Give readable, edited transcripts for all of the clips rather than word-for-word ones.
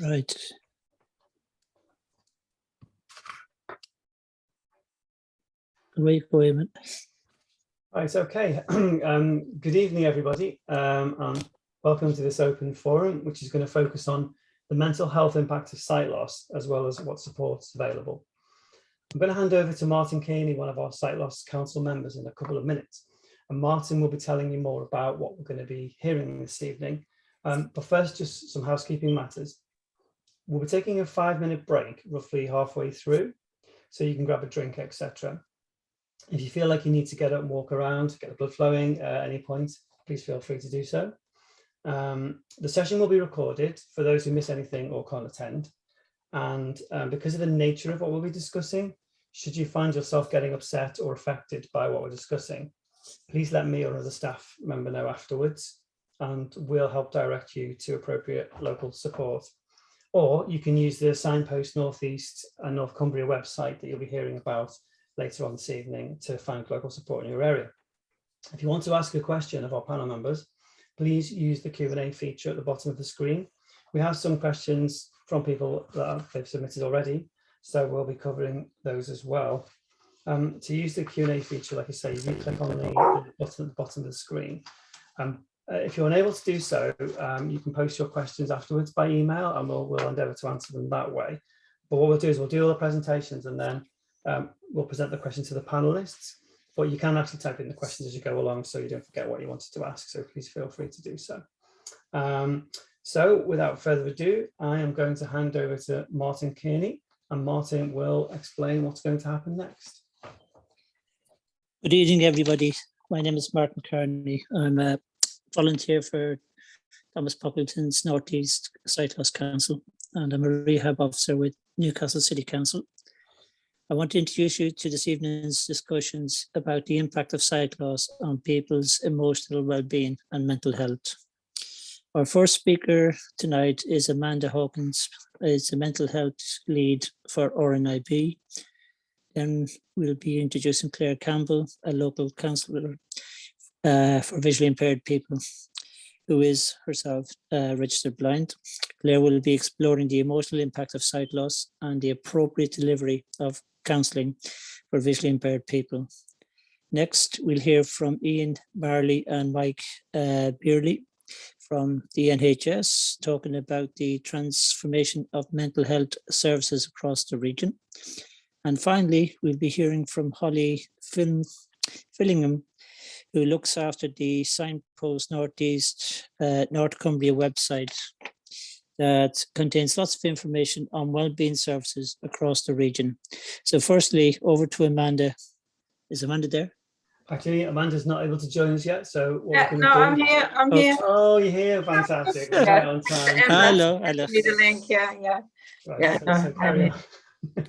Right. Wait for a minute. Right, okay. Good evening, everybody, and welcome to this open forum, which is going to focus on the mental health impact of sight loss, as well as what support is available. I'm going to hand over to Martin Keeney, one of our sight loss council members, in a couple of minutes. And Martin will be telling you more about what we're going to be hearing this evening. But first, just some housekeeping matters. We'll be taking a 5-minute break, roughly halfway through, so you can grab a drink, etc. If you feel like you need to get up and walk around, get the blood flowing at any point, please feel free to do so. The session will be recorded for those who miss anything or can't attend. And because of the nature of what we'll be discussing, should you find yourself getting upset or affected by what we're discussing, please let me or another staff member know afterwards, and we'll help direct you to appropriate local support. Or you can use the Signpost North East and North Cumbria website that you'll be hearing about later on this evening to find local support in your area. If you want to ask a question of our panel members, please use the Q&A feature at the bottom of the screen. We have some questions from people that they've submitted already, so we'll be covering those as well. To use the Q&A feature, like I say, you click on the button at the bottom of the screen. If you're unable to do so, you can post your questions afterwards by email, and we'll endeavour to answer them that way. But what we'll do is we'll do all the presentations, and then we'll present the question to the panelists. But you can actually type in the questions as you go along, so you don't forget what you wanted to ask. So please feel free to do so. So without further ado, I am going to hand over to Martin Kearney, and Martin will explain what's going to happen next. Good evening, everybody. My name is Martin Kearney. I'm a volunteer for Thomas Poppleton's North East Sight Loss Council, and I'm a rehab officer with Newcastle City Council. I want to introduce you to this evening's discussions about the impact of sight loss on people's emotional well-being and mental health. Our first speaker tonight is Amanda Hawkins, is a mental health lead for RNIB. Then we'll be introducing Claire Campbell, a local counsellor for visually impaired people, who is herself registered blind. Claire will be exploring the emotional impact of sight loss and the appropriate delivery of counselling for visually impaired people. Next, we'll hear from Iain, Marley and Mike Brierley from the NHS, talking about the transformation of mental health services across the region. And finally, we'll be hearing from Holly Fillingham, who looks after the Signpost Northeast North Cumbria website that contains lots of information on wellbeing services across the region. So firstly, over to Amanda. Is Amanda there? Actually, Amanda's not able to join us yet, so what Yeah, we're no, going to do... I'm here. Oh, you're here, fantastic. Right on time. Hello. Need a link, yeah. Right, Yeah, so carry on.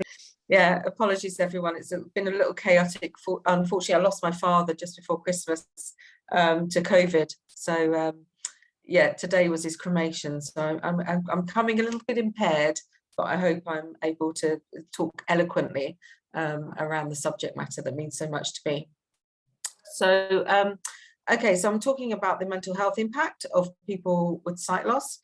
Yeah, apologies everyone. It's been a little chaotic. Unfortunately, I lost my father just before Christmas to COVID. So yeah, today was his cremation. So I'm coming a little bit impaired, but I hope I'm able to talk eloquently around the subject matter that means so much to me. So okay, so I'm talking about the mental health impact of people with sight loss.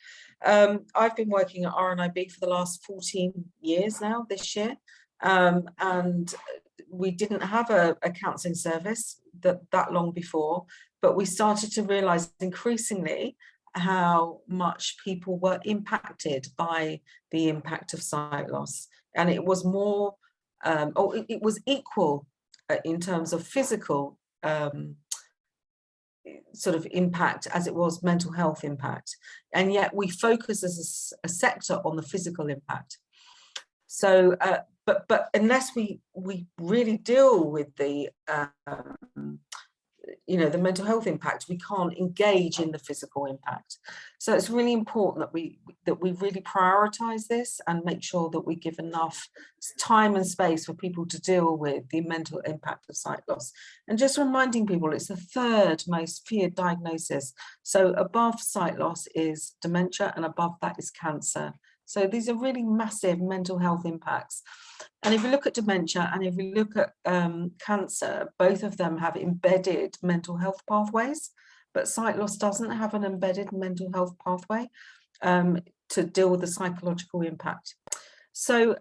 I've been working at RNIB for the last 14 years now this year. And we didn't have a counselling service that long before, but we started to realise increasingly how much people were impacted by the impact of sight loss. And it was more, it was equal in terms of physical sort of impact as it was mental health impact. And yet we focus as a sector on the physical impact. So, but unless we really deal with the you know, the mental health impact, we can't engage in the physical impact. So it's really important that we really prioritise this and make sure that we give enough time and space for people to deal with the mental impact of sight loss. And just reminding people, it's the third most feared diagnosis. So above sight loss is dementia, and above that is cancer. So these are really massive mental health impacts. And if you look at dementia and if you look at cancer, both of them have embedded mental health pathways, but sight loss doesn't have an embedded mental health pathway. to deal with the psychological impact. So,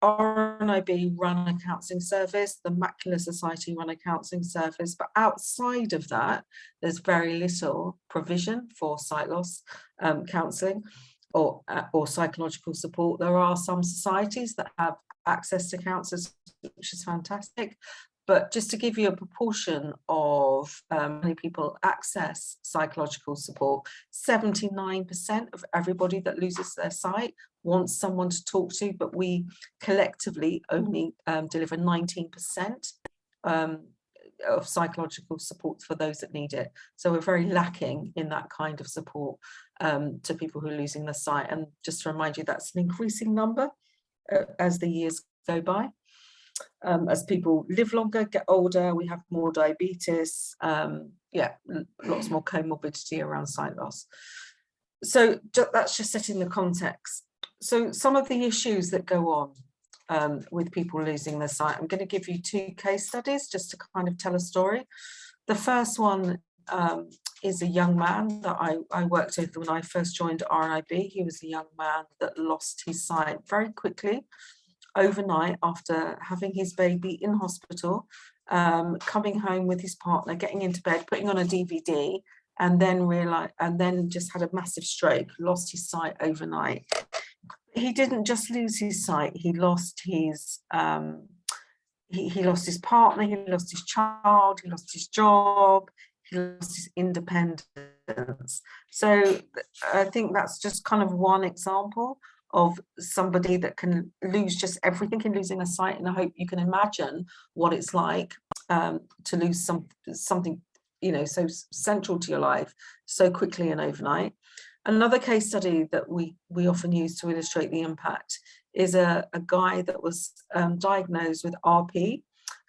RNIB run a counselling service, the Macular Society run a counselling service, but outside of that, there's very little provision for sight loss counselling or psychological support. There are some societies that have access to counsellors, which is fantastic. But just to give you a proportion of how many people access psychological support, 79% of everybody that loses their sight wants someone to talk to, but we collectively only deliver 19% of psychological support for those that need it. So we're very lacking in that kind of support to people who are losing their sight. And just to remind you, that's an increasing number as the years go by. As people live longer, get older, we have more diabetes, lots more comorbidity around sight loss. So that's just setting the context. So some of the issues that go on with people losing their sight, I'm going to give you 2 case studies just to kind of tell a story. The first one is a young man that I worked with when I first joined RNIB. He was a young man that lost his sight very quickly, overnight, after having his baby in hospital, coming home with his partner, getting into bed, putting on a DVD, and then just had a massive stroke, lost his sight overnight. He didn't just lose his sight, he lost his he lost his partner, he lost his child, he lost his job, he lost his independence. So I think that's just kind of one example of somebody that can lose just everything in losing a sight, and I hope you can imagine what it's like to lose something so central to your life so quickly and overnight. Another case study that we often use to illustrate the impact is a guy that was diagnosed with RP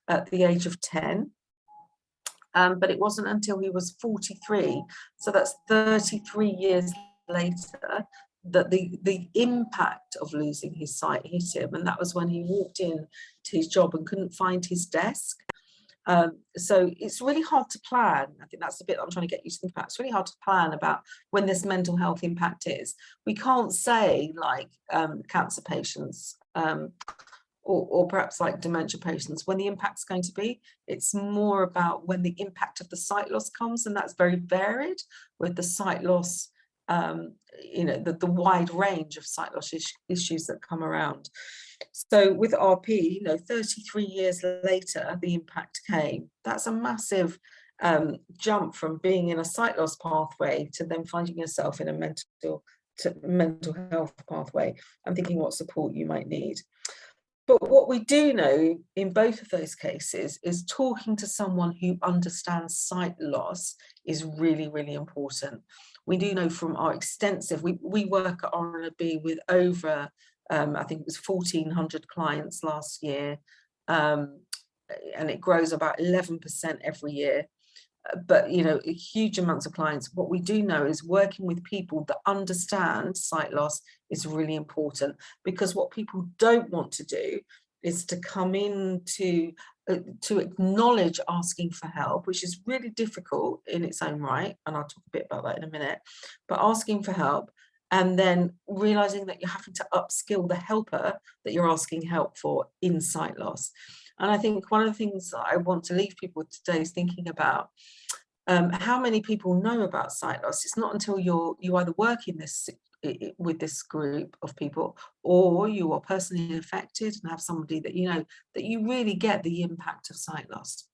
at the age of 10, but it wasn't until he was 43, so that's 33 years later, that the impact of losing his sight hit him, and that was when he walked in to his job and couldn't find his desk. So it's really hard to plan. I think that's the bit I'm trying to get you to think about. It's really hard to plan about when this mental health impact is. We can't say like cancer patients or perhaps like dementia patients when the impact's going to be. It's more about when the impact of the sight loss comes, and that's very varied with the sight loss, the wide range of sight loss issues that come around. So with RP, 33 years later, the impact came. That's a massive jump from being in a sight loss pathway to then finding yourself in a mental health pathway and thinking what support you might need. But what we do know in both of those cases is talking to someone who understands sight loss is really, really important. We do know from our extensive, we work at RNIB with over, I think it was 1,400 clients last year, and it grows about 11% every year. But, huge amounts of clients. What we do know is working with people that understand sight loss is really important, because what people don't want to do is to come in to acknowledge asking for help, which is really difficult in its own right. And I'll talk a bit about that in a minute. But asking for help and then realizing that you're having to upskill the helper that you're asking help for in sight loss. And I think one of the things that I want to leave people with today is thinking about how many people know about sight loss. It's not until you either work in this with this group of people, or you are personally affected and have somebody that that you really get the impact of sight loss.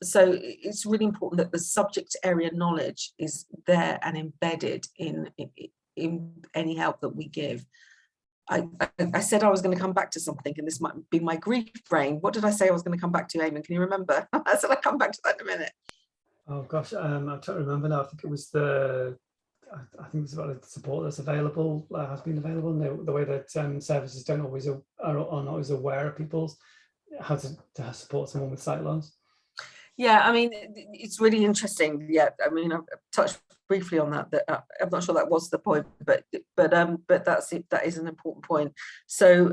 So it's really important that the subject area knowledge is there and embedded in any help that we give. I said I was going to come back to something, and this might be my grief brain. What did I say I was going to come back to, Iain? Can you remember? I said I'd come back to that in a minute. Oh gosh, I'm trying to remember now. I think it was about the support that's available, has been available, and the way that services are not always aware of people's how to support someone with sight loss. Yeah, I mean, it's really interesting. Yeah, I mean, I've touched briefly on that. I'm not sure that was the point, but that's it. That is an important point. So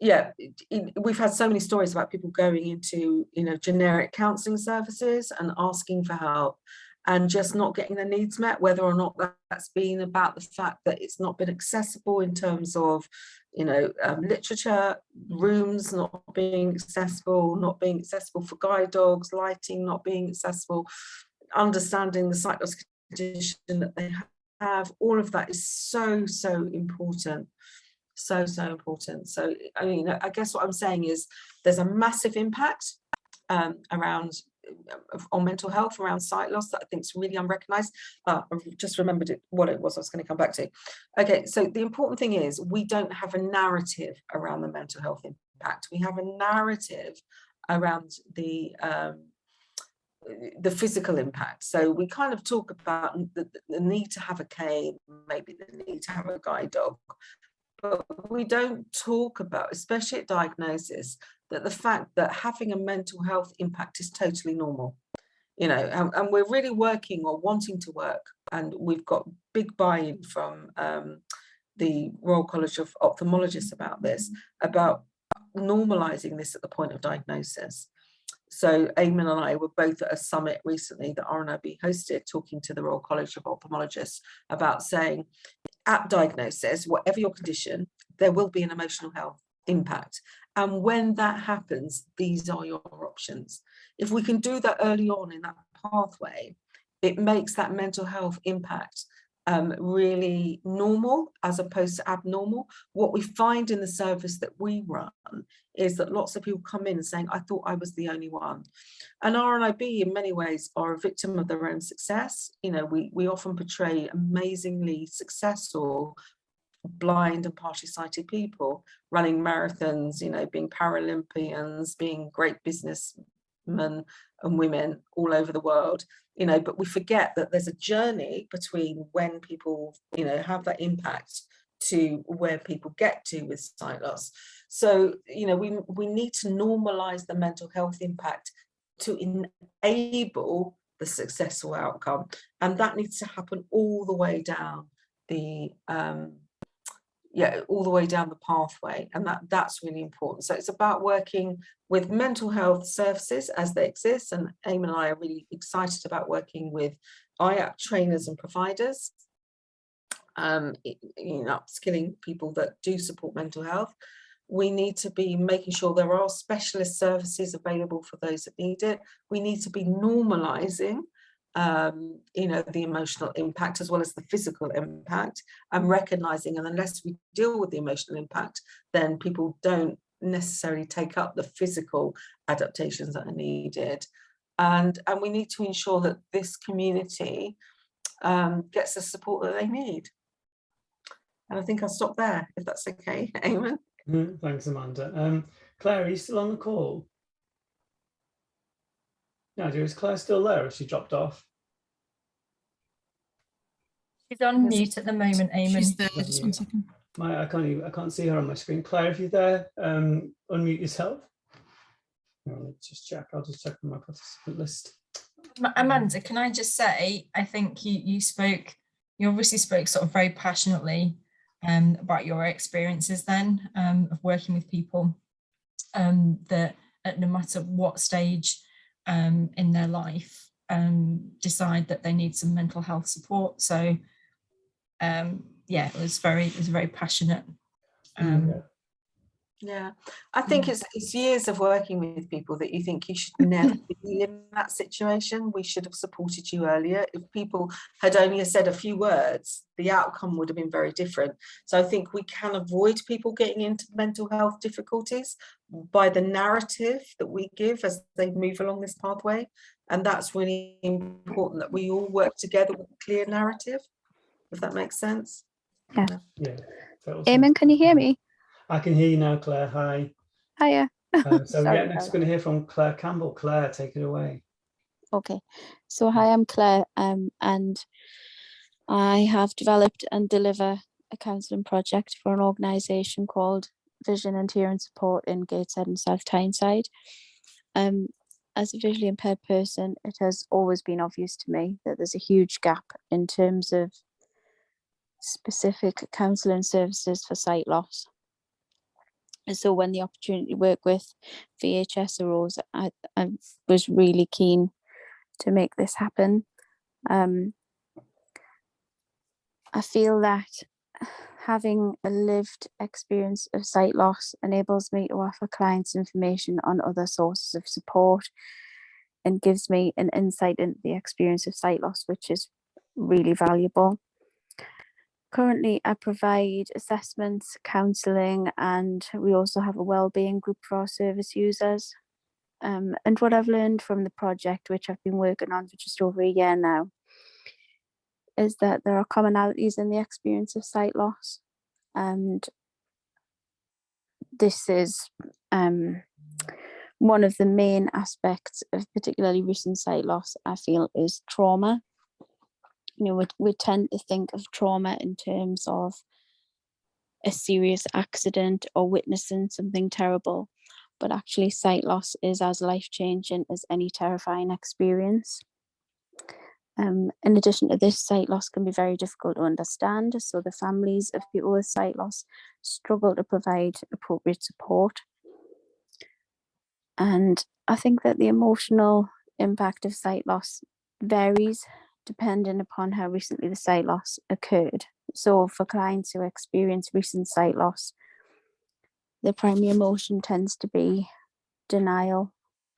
we've had so many stories about people going into, generic counselling services and asking for help and just not getting their needs met, whether or not that's been about the fact that it's not been accessible in terms of, literature, rooms not being accessible for guide dogs, lighting not being accessible, understanding the sight loss condition that they have. All of that is so important. So important. So I guess what I'm saying is there's a massive impact around on mental health around sight loss that I think is really unrecognised. I've just remembered what it was I was going to come back to. Okay, so the important thing is we don't have a narrative around the mental health impact. We have a narrative around the physical impact. So we kind of talk about the need to have a cane, maybe the need to have a guide dog, but we don't talk about, especially at diagnosis, that the fact that having a mental health impact is totally normal, and we're really working or wanting to work, and we've got big buy-in from the Royal College of Ophthalmologists about this, about normalising this at the point of diagnosis. So Eamon and I were both at a summit recently that RNIB hosted, talking to the Royal College of Ophthalmologists about saying, at diagnosis, whatever your condition, there will be an emotional health impact. And when that happens, these are your options. If we can do that early on in that pathway, it makes that mental health impact really normal as opposed to abnormal. What we find in the service that we run is that lots of people come in saying, I thought I was the only one. And RNIB in many ways are a victim of their own success. We often portray amazingly successful blind and partially sighted people running marathons, being Paralympians, being great businessmen and women all over the world, but we forget that there's a journey between when people, have that impact to where people get to with sight loss. So, we need to normalise the mental health impact to enable the successful outcome. And that needs to happen all the way down all the way down the pathway, and that's really important. So it's about working with mental health services as they exist, and Eamon and I are really excited about working with IAP trainers and providers, upskilling people that do support mental health. We need to be making sure there are specialist services available for those that need it. We need to be normalising the emotional impact as well as the physical impact, and recognizing, and unless we deal with the emotional impact, then people don't necessarily take up the physical adaptations that are needed. And we need to ensure that this community gets the support that they need. And I think I'll stop there, if that's okay, Eamon. Thanks, Amanda. Claire, are you still on the call? Nadia, is Claire still there, or has she dropped off? She's on mute at the moment, Eamon. She's there, just 1 second. I can't see her on my screen. Claire, if you're there, unmute yourself. Let's just check. I'll just check on my participant list. Amanda, can I just say, I think you obviously spoke sort of very passionately about your experiences then of working with people that at no matter what stage in their life decide that they need some mental health support. So it was very passionate. Yeah, I think it's years of working with people that you think you should never be in that situation. We should have supported you earlier. If people had only said a few words, the outcome would have been very different. So I think we can avoid people getting into mental health difficulties by the narrative that we give as they move along this pathway. And that's really important, that we all work together with a clear narrative, if that makes sense. Yeah. Totally. Eamon, can you hear me? I can hear you now, Claire. Hi. Hiya. So next we're going to hear from Claire Campbell. Claire, take it away. Okay. So hi, I'm Claire, and I have developed and deliver a counselling project for an organisation called Vision and Hearing Support in Gateshead and South Tyneside. As a visually impaired person, it has always been obvious to me that there's a huge gap in terms of specific counselling services for sight loss. And so when the opportunity to work with VHS arose, I was really keen to make this happen. I feel that having a lived experience of sight loss enables me to offer clients information on other sources of support and gives me an insight into the experience of sight loss, which is really valuable. Currently, I provide assessments, counselling, and we also have a wellbeing group for our service users. And what I've learned from the project, which I've been working on for just over a year now, is that there are commonalities in the experience of sight loss. And this is one of the main aspects of particularly recent sight loss, I feel, is trauma. You know, we tend to think of trauma in terms of a serious accident or witnessing something terrible, but actually sight loss is as life-changing as any terrifying experience. In addition to this, sight loss can be very difficult to understand, so the families of people with sight loss struggle to provide appropriate support. And I think that the emotional impact of sight loss varies depending upon how recently the sight loss occurred. So for clients who experience recent sight loss, the primary emotion tends to be denial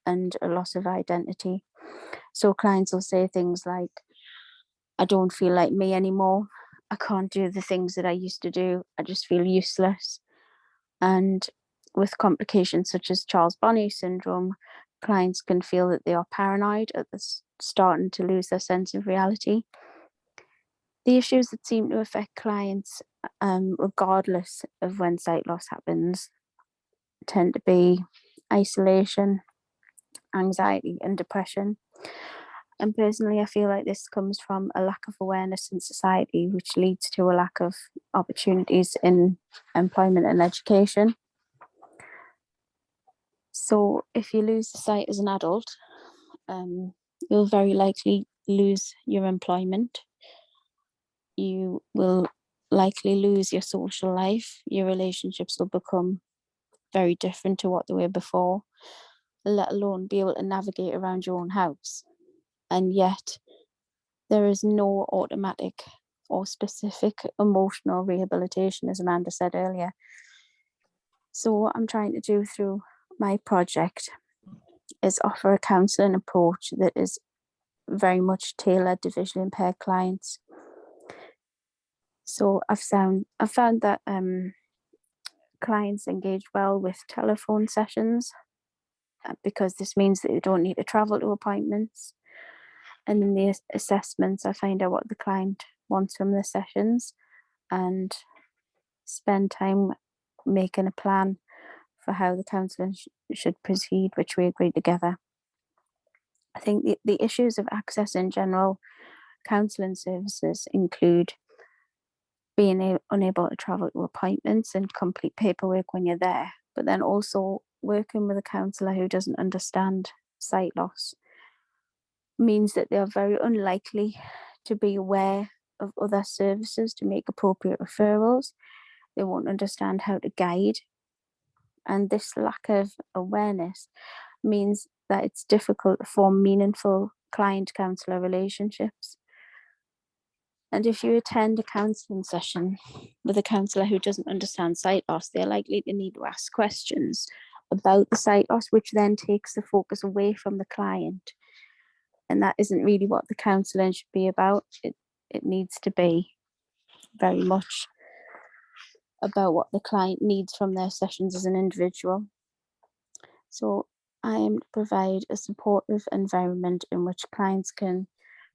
and a loss of identity. So clients will say things like, I don't feel like me anymore. I can't do the things that I used to do. I just feel useless. And with complications such as Charles-Bonnet syndrome, clients can feel that they are paranoid at the starting to lose their sense of reality. The issues that seem to affect clients, regardless of when sight loss happens, tend to be isolation, anxiety, and depression. And personally, I feel like this comes from a lack of awareness in society, which leads to a lack of opportunities in employment and education. So if you lose the sight as an adult, you'll very likely lose your employment. You will likely lose your social life. Your relationships will become very different to what they were before, let alone be able to navigate around your own house. And yet there is no automatic or specific emotional rehabilitation, as Amanda said earlier. So what I'm trying to do through my project is offer a counselling approach that is very much tailored to visually impaired clients. So I've found that clients engage well with telephone sessions because this means that they don't need to travel to appointments. And in the assessments, I find out what the client wants from the sessions and spend time making a plan for how the counselling should proceed, which we agree together. I think the issues of accessing general counselling services include being unable to travel to appointments and complete paperwork when you're there, but then also working with a counsellor who doesn't understand sight loss means that they are very unlikely to be aware of other services to make appropriate referrals. They won't understand how to guide. And this lack of awareness means that it's difficult to form meaningful client-counsellor relationships. And if you attend a counselling session with a counsellor who doesn't understand sight loss, they're likely to need to ask questions about the sight loss, which then takes the focus away from the client. And that isn't really what the counselling should be about. It needs to be very much about what the client needs from their sessions as an individual. So I aim to provide a supportive environment in which clients can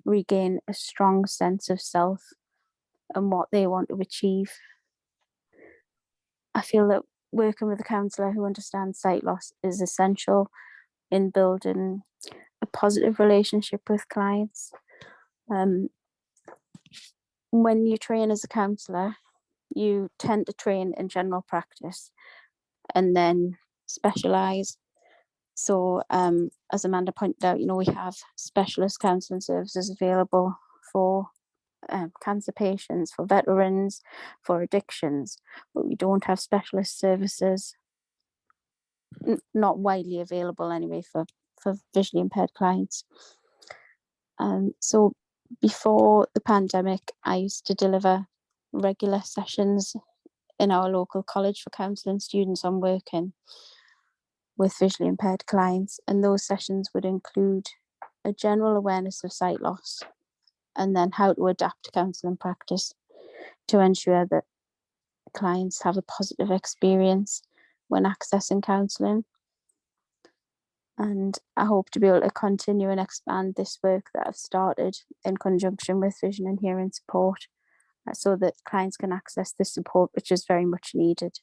regain a strong sense of self and what they want to achieve. I feel that working with a counsellor who understands sight loss is essential in building a positive relationship with clients. When you train as a counsellor, you tend to train in general practice and then specialise. So as Amanda pointed out, we have specialist counselling services available for cancer patients, for veterans, for addictions, but we don't have specialist services not widely available anyway for visually impaired clients. So before the pandemic, I used to deliver regular sessions in our local college for counselling students on working with visually impaired clients, and those sessions would include a general awareness of sight loss and then how to adapt counselling practice to ensure that clients have a positive experience when accessing counselling. And I hope to be able to continue and expand this work that I've started in conjunction with vision and hearing support, so that clients can access this support, which is very much needed.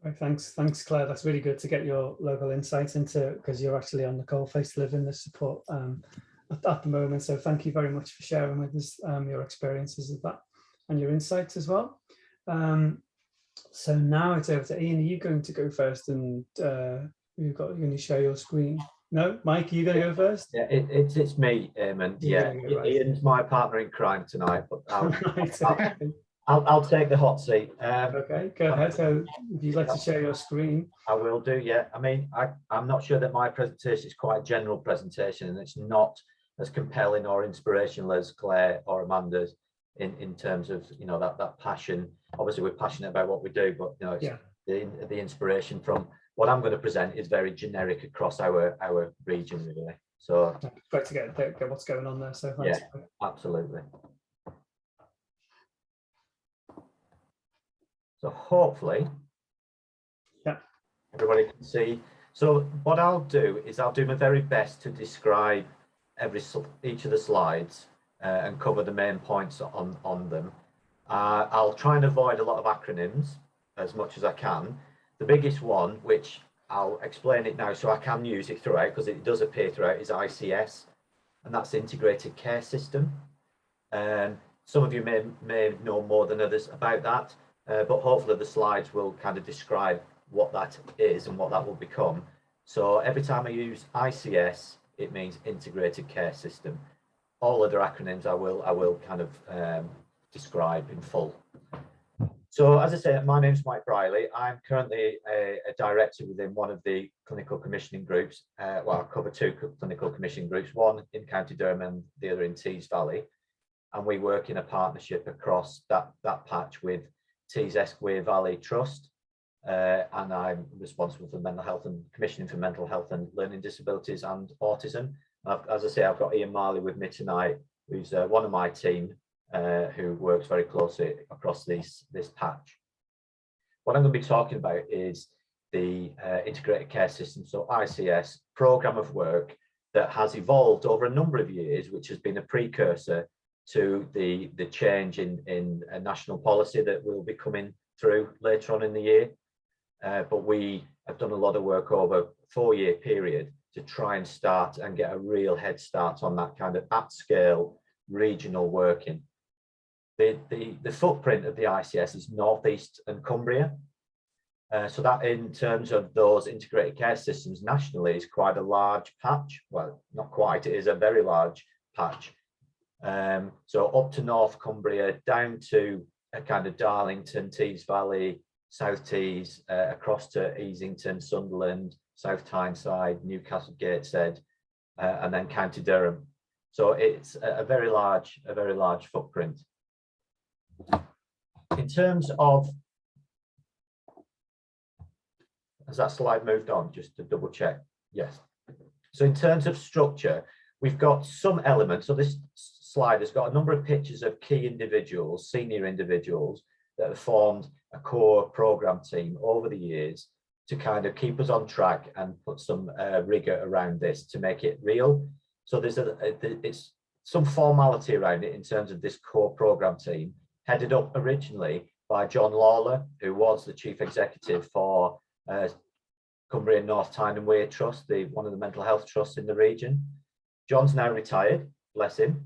Right, thanks, Claire. That's really good to get your local insights into, because you're actually on the coalface delivering this support at the moment. So thank you very much for sharing with us your experiences of that and your insights as well. So now it's over to Iain. Are you going to go first? And you're going to share your screen? No, Mike, are you going to go first? Yeah, it's me, and yeah, Iain's my partner in crime tonight, but I'll take the hot seat. Okay, go ahead. So if you'd like to share your screen. I will do, yeah. I mean, I'm not sure that my presentation is quite a general presentation, and it's not as compelling or inspirational as Claire or Amanda's in terms of, you know, that passion. Obviously, we're passionate about what we do, but, you know, it's the inspiration from what I'm going to present is very generic across our region, really. So great to get what's going on there. So thanks. Yeah, absolutely. So hopefully, everybody can see. So what I'll do is I'll do my very best to describe each of the slides and cover the main points on them. I'll try and avoid a lot of acronyms as much as I can. The biggest one, which I'll explain it now so I can use it throughout, because it does appear throughout, is ICS, and that's Integrated Care System. Some of you may know more than others about that, but hopefully the slides will kind of describe what that is and what that will become. So every time I use ICS, it means Integrated Care System. All other acronyms I will kind of describe in full. So as I say, my name's Mike Brierley. I'm currently a director within one of the clinical commissioning groups. Well, I cover two clinical commissioning groups, one in County Durham and the other in Tees Valley. And we work in a partnership across that patch with Tees Esquire Valley Trust. And I'm responsible for mental health and commissioning for mental health and learning disabilities and autism. As I say, I've got Iain Marley with me tonight, who's one of my team, who works very closely across this patch. What I'm going to be talking about is the Integrated Care System, so ICS, programme of work that has evolved over a number of years, which has been a precursor to the change in a national policy that will be coming through later on in the year. But we have done a lot of work over a 4-year period to try and start and get a real head start on that kind of at-scale regional working. The footprint of the ICS is northeast and Cumbria. So that in terms of those integrated care systems nationally is quite a large patch. Well, not quite, it is a very large patch. So up to North Cumbria, down to a kind of Darlington, Tees Valley, South Tees, across to Easington, Sunderland, South Tyneside, Newcastle Gateshead, and then County Durham. So it's a very large footprint. In terms of, has that slide moved on? Just to double check. Yes. So in terms of structure, we've got some elements. So this slide has got a number of pictures of key individuals, senior individuals that have formed a core program team over the years to kind of keep us on track and put some rigor around this to make it real. So there's it's some formality around it in terms of this core program team, headed up originally by John Lawler, who was the chief executive for Cumbria North Tyne and Wear Trust, one of the mental health trusts in the region. John's now retired, bless him.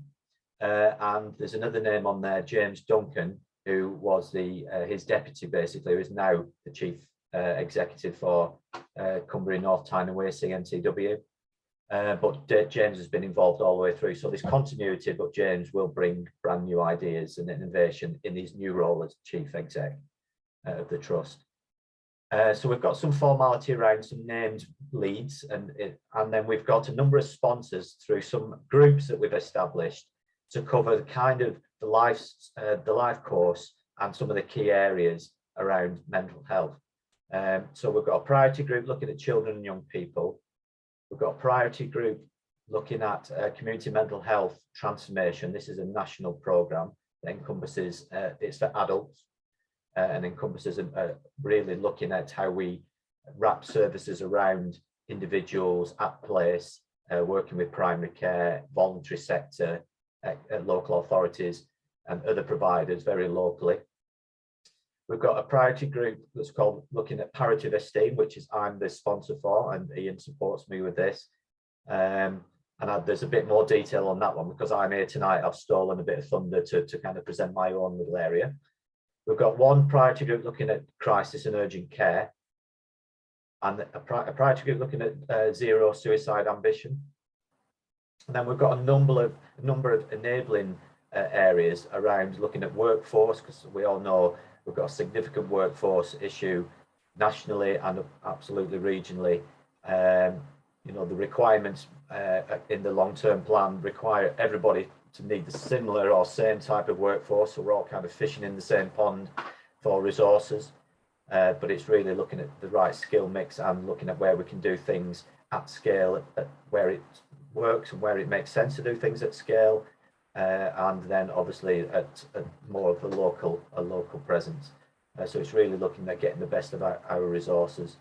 And there's another name on there, James Duncan, who was his deputy, basically, who is now the chief executive for Cumbria North Tyne and Wear CMTW. But James has been involved all the way through. So there's continuity, but James will bring brand new ideas and innovation in his new role as chief exec of the trust. So we've got some formality around some named leads, and then we've got a number of sponsors through some groups that we've established to cover the kind of the life course and some of the key areas around mental health. So we've got a priority group looking at children and young people. We've got a priority group looking at community mental health transformation. This is a national programme that encompasses, it's for adults, and encompasses really looking at how we wrap services around individuals at place, working with primary care, voluntary sector, local authorities and other providers very locally. We've got a priority group that's called looking at parative esteem, which is I'm the sponsor for, and Iain supports me with this. There's a bit more detail on that one because I'm here tonight. I've stolen a bit of thunder to kind of present my own little area. We've got one priority group looking at crisis and urgent care, and a priority group looking at zero suicide ambition. And then we've got a number of enabling areas around looking at workforce, because we all know we've got a significant workforce issue nationally and absolutely regionally. You know, the requirements in the long-term plan require everybody to need the similar or same type of workforce, so we're all kind of fishing in the same pond for resources. But it's really looking at the right skill mix and looking at where we can do things at scale, at where it works and where it makes sense to do things at scale, and then obviously at more of a local presence. So it's really looking at getting the best of our resources.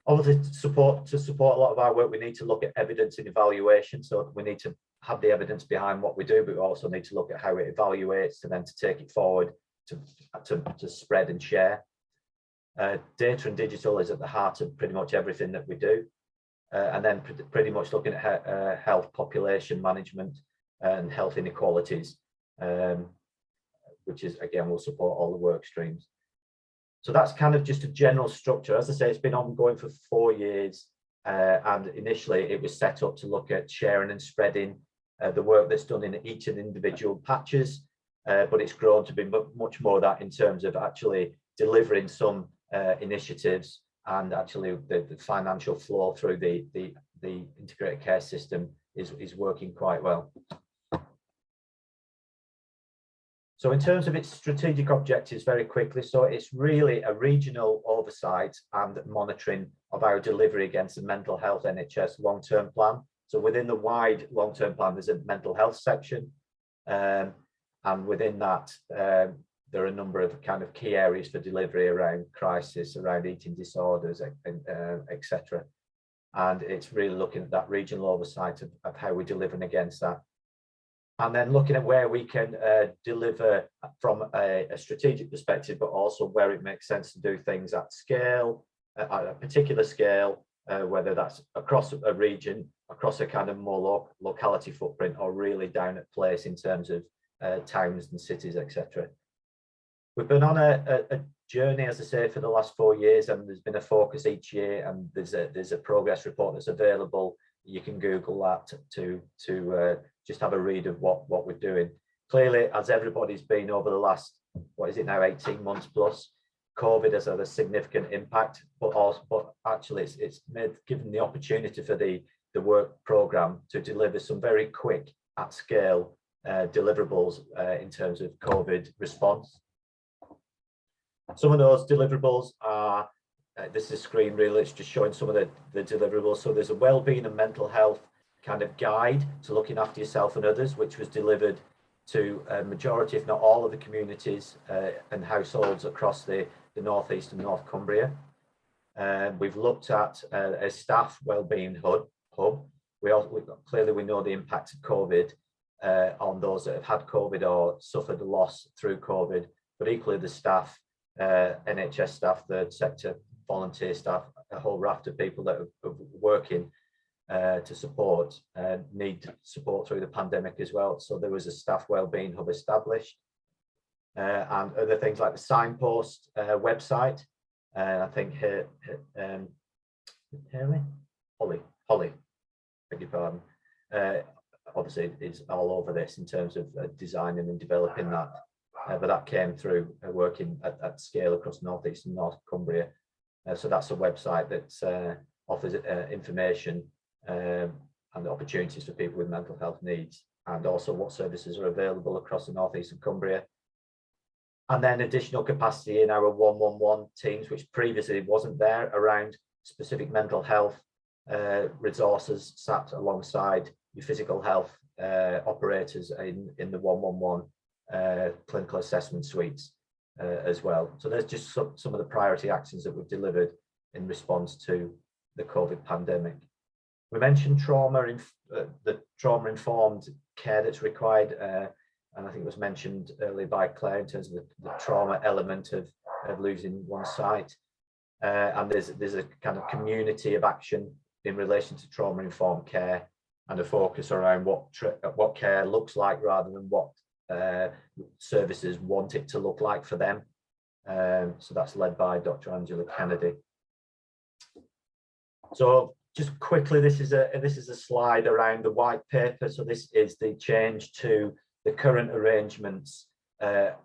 Obviously, to support a lot of our work, we need to look at evidence and evaluation. So we need to have the evidence behind what we do, but we also need to look at how it evaluates and then to take it forward to spread and share. Data and digital is at the heart of pretty much everything that we do. And then pretty much looking at health population management and health inequalities, which is, again, will support all the work streams. So that's kind of just a general structure. As I say, it's been ongoing for 4 years, and initially it was set up to look at sharing and spreading the work that's done in each of the individual patches, but it's grown to be much more that in terms of actually delivering some initiatives, and actually the financial flow through the integrated care system is working quite well. So in terms of its strategic objectives, very quickly, so it's really a regional oversight and monitoring of our delivery against the mental health NHS long-term plan. So within the wide long-term plan, there's a mental health section, and within that, there are a number of kind of key areas for delivery around crisis, around eating disorders, etc. And it's really looking at that regional oversight of how we're delivering against that. And then looking at where we can deliver from a strategic perspective, but also where it makes sense to do things at scale, at a particular scale, whether that's across a region, across a kind of more locality footprint, or really down at place in terms of towns and cities, etc. We've been on a journey, as I say, for the last 4 years, and there's been a focus each year, and there's a progress report that's available. You can Google that to just have a read of what we're doing. Clearly, as everybody's been over the last, what is it now, 18 months plus, COVID has had a significant impact, but actually it's given the opportunity for the work programme to deliver some very quick, at scale deliverables in terms of COVID response. Some of those deliverables are, this is screen really, it's just showing some of the deliverables. So there's a wellbeing and mental health kind of guide to looking after yourself and others, which was delivered to a majority, if not all, of the communities and households across the northeast and North Cumbria. We've looked at a staff wellbeing hub. Clearly we know the impact of COVID on those that have had COVID or suffered a loss through COVID, but equally the staff, NHS staff, third sector, volunteer staff, a whole raft of people that are working to support need support through the pandemic as well. So there was a staff wellbeing hub established, and other things like the Signpost website. I think Holly, beg your pardon. Obviously, it's all over this in terms of designing and developing that. But that came through working at scale across North East and North Cumbria. So that's a website that offers information and opportunities for people with mental health needs, and also what services are available across the North East of Cumbria. And then additional capacity in our 111 teams, which previously wasn't there, around specific mental health resources sat alongside your physical health operators in the 111 clinical assessment suites as well. So there's just some of the priority actions that we've delivered in response to the COVID pandemic. We mentioned the trauma-informed care that's required, and I think it was mentioned earlier by Claire in terms of the trauma element of losing one's sight. And there's a kind of community of action in relation to trauma-informed care, and a focus around what care looks like rather than what services want it to look like for them. So that's led by Dr. Angela Kennedy. So just quickly, this is a slide around the white paper. So this is the change to the current arrangements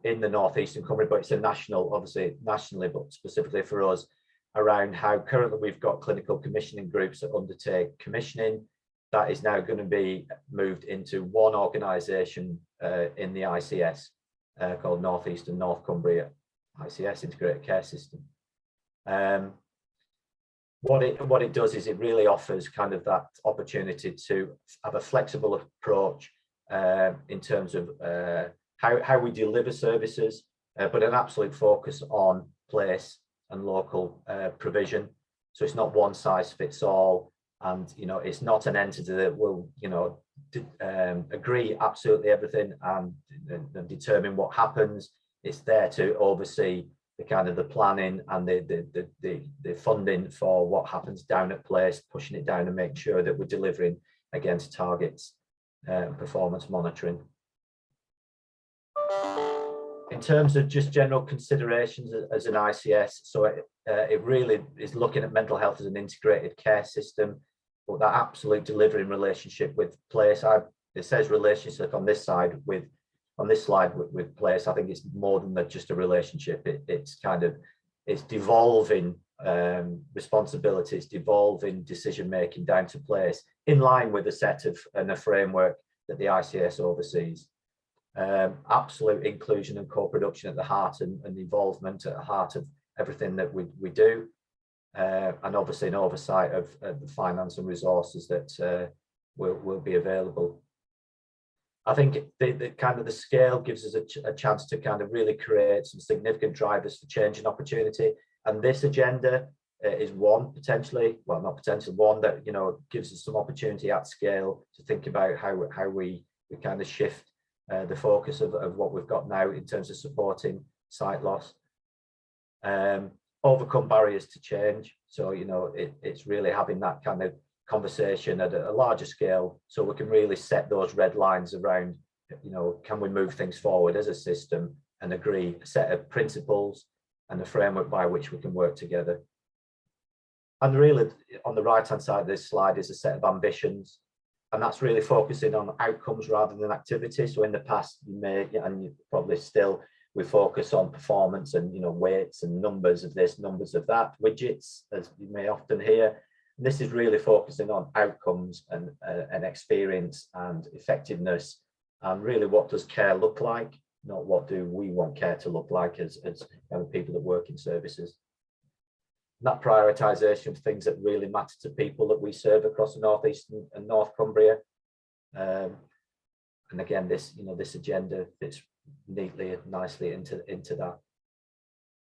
in the North Eastern Cumbria, but it's a national, obviously nationally, but specifically for us, around how currently we've got clinical commissioning groups that undertake commissioning. That is now going to be moved into one organisation in the ICS called North East and North Cumbria ICS, Integrated Care System. What it does is it really offers kind of that opportunity to have a flexible approach in terms of how we deliver services, but an absolute focus on place and local provision. So it's not one size fits all, and it's not an entity that will agree absolutely everything and determine what happens. It's there to oversee the kind of the planning and the funding for what happens down at place, pushing it down and make sure that we're delivering against targets, performance monitoring. In terms of just general considerations as an ICS, so it really is looking at mental health as an integrated care system, but that absolute delivering relationship with place. It says relationship on this slide with place. I think it's more than just a relationship. It's devolving responsibility, it's devolving decision making down to place in line with a set of and a framework that the ICS oversees. Absolute inclusion and co-production at the heart, and involvement at the heart of everything that we do, and obviously an oversight of the finance and resources that will be available. I think the kind of the scale gives us a chance to kind of really create some significant drivers for change and opportunity, and this agenda is one that gives us some opportunity at scale to think about how we kind of shift the focus of what we've got now in terms of supporting sight loss, overcome barriers to change. So it's really having that kind of conversation at a larger scale, so we can really set those red lines around, can we move things forward as a system and agree a set of principles and a framework by which we can work together. And really on the right hand side of this slide is a set of ambitions, and that's really focusing on outcomes rather than activity. So in the past, you probably still, we focus on performance and weights and numbers of this, numbers of that, widgets, as you may often hear. And this is really focusing on outcomes and experience and effectiveness, and really what does care look like, not what do we want care to look like as people that work in services. That prioritisation of things that really matter to people that we serve across the North East and North Cumbria. And again, this agenda fits neatly and nicely into that.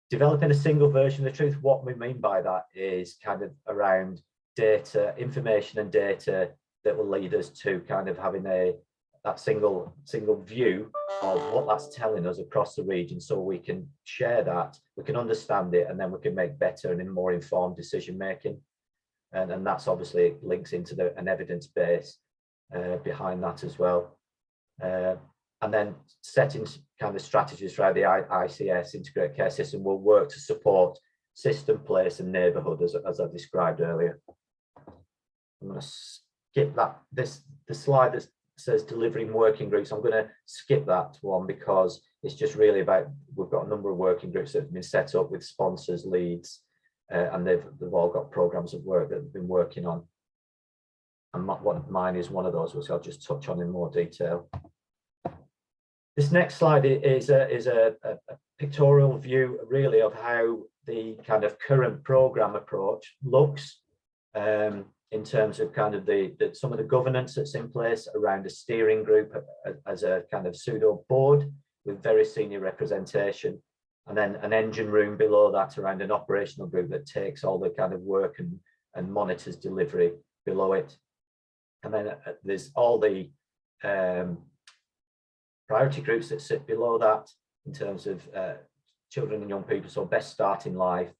Developing a single version of the truth. What we mean by that is kind of around data, information and data that will lead us to kind of having that single view of what that's telling us across the region, so we can share that, we can understand it, and then we can make better and more informed decision making. And that's obviously links into an evidence base behind that as well. And then setting kind of strategies for how the ICS, Integrated Care System, will work to support system, place and neighbourhood as I described earlier. I'm going to skip that. The slide that says delivering working groups, I'm going to skip that one because it's just really about, we've got a number of working groups that have been set up with sponsors, leads, and they've all got programs of work that they've been working on. And mine is one of those, which I'll just touch on in more detail. This next slide is a pictorial view, really, of how the kind of current program approach looks in terms of kind of some of the governance that's in place around a steering group as a kind of pseudo board with very senior representation, and then an engine room below that around an operational group that takes all the kind of work and monitors delivery below it. And then there's all the priority groups that sit below that in terms of children and young people, so best start in life,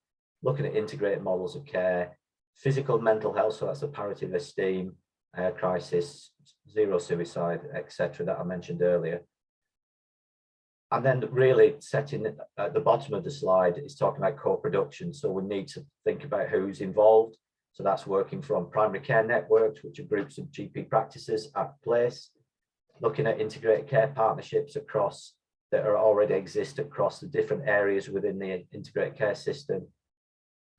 looking at integrated models of care, physical mental health, so that's the parity of esteem, crisis, zero suicide, etc., that I mentioned earlier. And then really setting at the bottom of the slide is talking about co-production, so we need to think about who's involved. So that's working from primary care networks, which are groups of GP practices at place, looking at integrated care partnerships across that are already exist across the different areas within the integrated care system.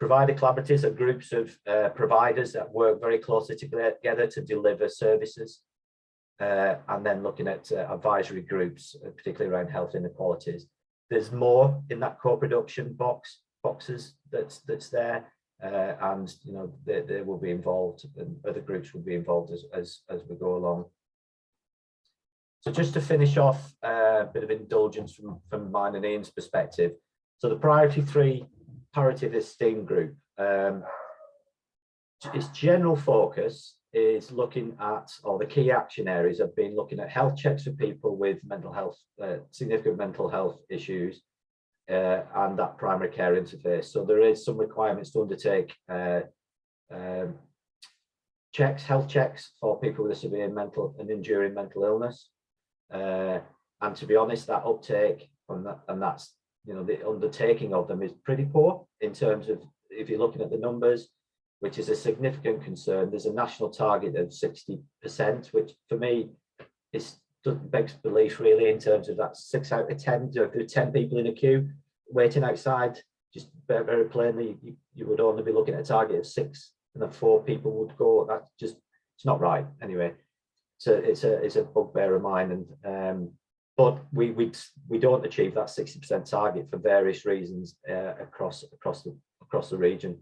Provider collaboratives are groups of providers that work very closely together to deliver services. And then looking at advisory groups, particularly around health inequalities. There's more in that co-production boxes that's there. And you know they will be involved, and other groups will be involved as we go along. So just to finish off, a bit of indulgence from mine and Iain's perspective. So the priority 3 parity of esteem group, its general focus is looking at, or the key action areas have been looking at health checks for people with mental health, significant mental health issues, and that primary care interface. So there is some requirements to undertake health checks for people with a severe mental and enduring mental illness. And to be honest, that uptake and that's, you know, the undertaking of them is pretty poor in terms of, if you're looking at the numbers, which is a significant concern. There's a national target of 60%, which for me begs belief, really, in terms of that 6 out of 10. So if there are 10 people in a queue waiting outside, just very, very plainly, you would only be looking at a target of 6, and then 4 people would go. That's just, it's not right. Anyway, so it's a bugbear of mine, and but we don't achieve that 60% target for various reasons across the region.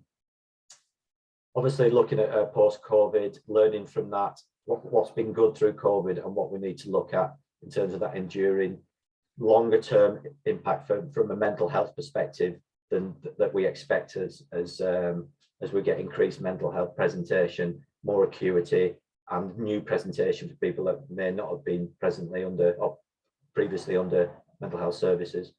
Obviously, looking at post-COVID, learning from that, what's been good through COVID and what we need to look at in terms of that enduring, longer-term impact from a mental health perspective that we expect as we get increased mental health presentation, more acuity, and new presentation for people that may not have been previously under mental health services.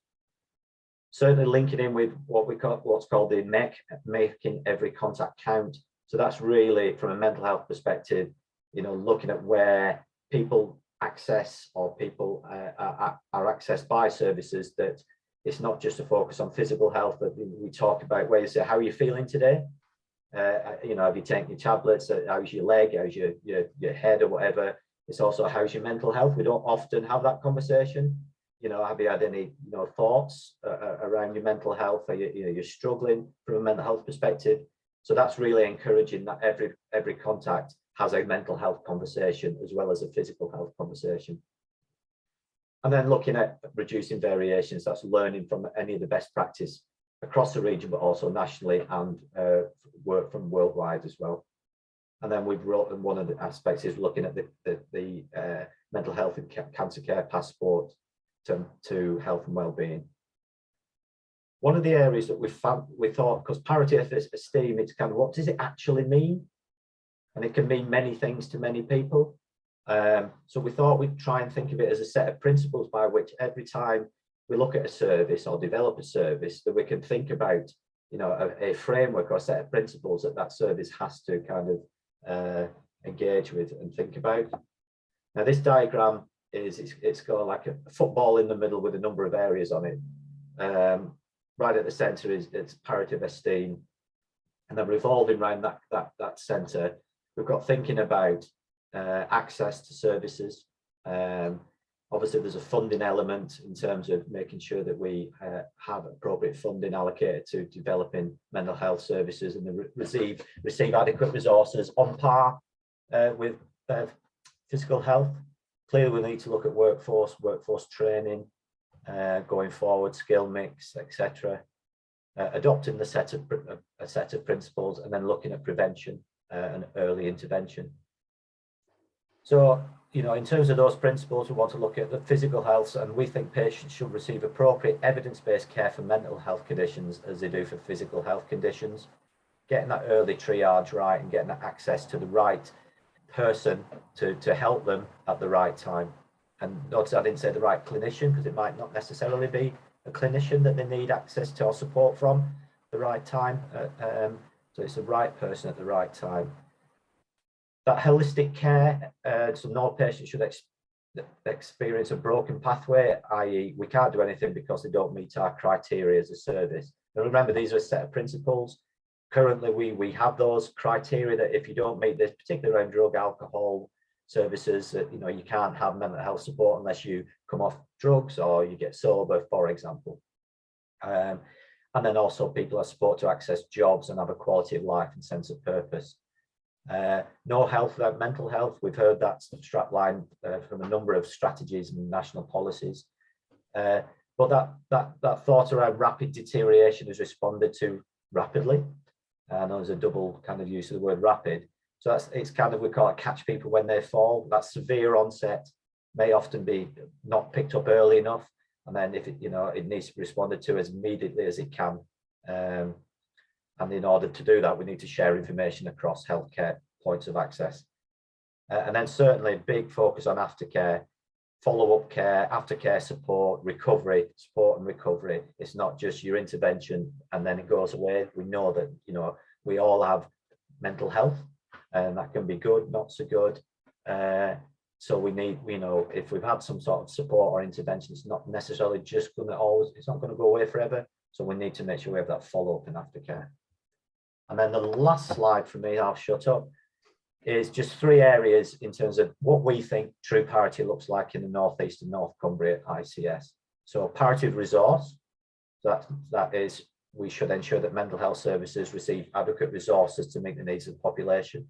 Certainly linking in with what's called the MEC, making every contact count. So that's really, from a mental health perspective, you know, looking at where people access, or people are accessed by services, that it's not just a focus on physical health, that we talk about where you say, how are you feeling today? You know, have you taken your tablets? How's your leg? How's your head, or whatever? It's also, how's your mental health? We don't often have that conversation. You know, have you had any, you know, thoughts around your mental health? Are you're struggling from a mental health perspective? So that's really encouraging that every contact has a mental health conversation as well as a physical health conversation. And then looking at reducing variations, that's learning from any of the best practice across the region, but also nationally, and work from worldwide as well. And then we've wrote, and one of the aspects is looking at the mental health and cancer care passport to health and well-being. One of the areas that we thought, because parity of esteem, it's kind of, what does it actually mean? And it can mean many things to many people. So we thought we'd try and think of it as a set of principles by which every time we look at a service or develop a service, that we can think about, you know, a framework or a set of principles that service has to kind of engage with and think about. Now, this diagram it's got like a football in the middle with a number of areas on it. Right at the center it's parity of esteem, and then revolving around that center, we've got thinking about access to services, Obviously, there's a funding element in terms of making sure that we have appropriate funding allocated to developing mental health services and receive adequate resources on par with physical health. Clearly, we need to look at workforce training going forward, skill mix, etc. Adopting a set of principles, and then looking at prevention and early intervention. So, you know, in terms of those principles, we want to look at the physical health, and we think patients should receive appropriate evidence-based care for mental health conditions as they do for physical health conditions. Getting that early triage right and getting that access to the right person to help them at the right time. And notice I didn't say the right clinician, because it might not necessarily be a clinician that they need access to or support from at the right time. So it's the right person at the right time. That holistic care, so no patient should experience a broken pathway, i.e. we can't do anything because they don't meet our criteria as a service. Now remember, these are a set of principles. Currently, we have those criteria that if you don't meet this, particularly around drug, alcohol services, that you know you can't have mental health support unless you come off drugs or you get sober, for example. And then also people are supposed to access jobs and have a quality of life and sense of purpose. No health without mental health. We've heard that strapline from a number of strategies and national policies. But that thought around rapid deterioration is responded to rapidly. And there's a double kind of use of the word rapid. So it's kind of, we call it catch people when they fall. That severe onset may often be not picked up early enough. And then if it, you know, it needs to be responded to as immediately as it can. And in order to do that, we need to share information across healthcare points of access. And then certainly big focus on aftercare, follow-up care, aftercare support, support and recovery. It's not just your intervention and then it goes away. We know that, you know, we all have mental health and that can be good, not so good. So we need, you know, if we've had some sort of support or intervention, it's not necessarily just going to always, it's not going to go away forever. So we need to make sure we have that follow-up and aftercare. And then the last slide for me, I'll shut up, is just 3 areas in terms of what we think true parity looks like in the North East and North Cumbria ICS. So parity of resource, that is, we should ensure that mental health services receive adequate resources to meet the needs of the population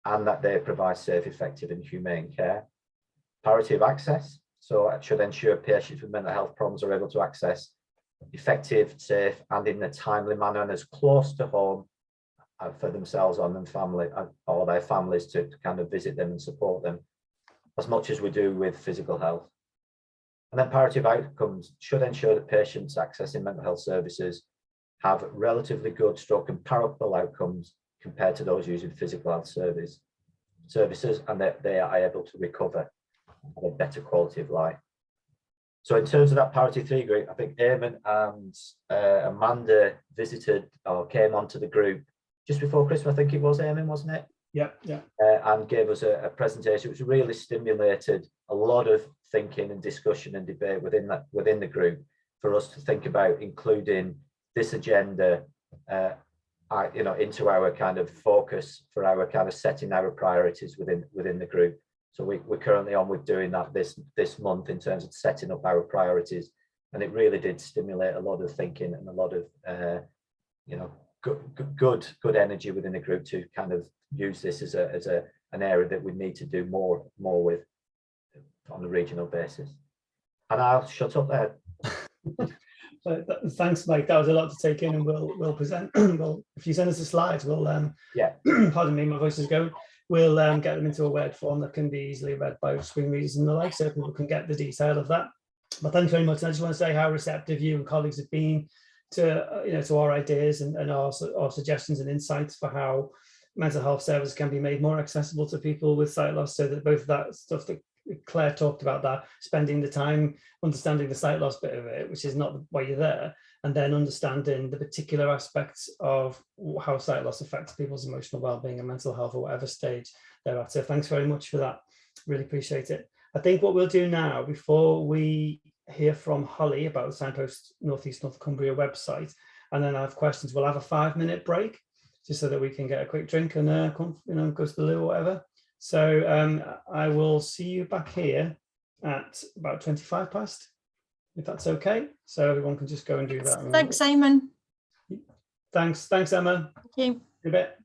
and that they provide safe, effective and humane care. Parity of access, so it should ensure patients with mental health problems are able to access effective, safe and in a timely manner and as close to home for themselves and family or their families to kind of visit them and support them as much as we do with physical health. And then parity of outcomes should ensure that patients accessing mental health services have relatively good stroke comparable outcomes compared to those using physical health services and that they are able to recover and have a better quality of life. So in terms of that parity 3 group, I think Iain and Amanda visited or came onto the group just before Christmas. I think it was Iain, wasn't it? Yeah. And gave us a presentation which really stimulated a lot of thinking and discussion and debate within the group for us to think about including this agenda you know, into our kind of focus for our kind of setting our priorities within the group. So we're currently on with doing that this month in terms of setting up our priorities, and it really did stimulate a lot of thinking and a lot of you know, good energy within the group to kind of use this as an area that we need to do more with on a regional basis. And I'll shut up there. Thanks, Mike. That was a lot to take in, and we'll present. Well, if you send us the slides, we'll pardon me, my voice is going. We'll get them into a Word form that can be easily read by screen readers and the like, so people can get the detail of that. But thanks very much. And I just want to say how receptive you and colleagues have been to to our ideas and our suggestions and insights for how mental health services can be made more accessible to people with sight loss, so that both of that stuff that Claire talked about, that spending the time understanding the sight loss bit of it, which is not why you're there, and then understanding the particular aspects of how sight loss affects people's emotional well-being and mental health at whatever stage they're at. So thanks very much for that. Really appreciate it. I think what we'll do now, before we hear from Holly about the Signpost North East North Cumbria website, and then I have questions, we'll have a 5-minute break just so that we can get a quick drink and go to the loo or whatever. So I will see you back here at about 25 past, if that's okay. So everyone can just go and do that. Thanks, Eamon. Thanks, Emma. Thank you. In a bit.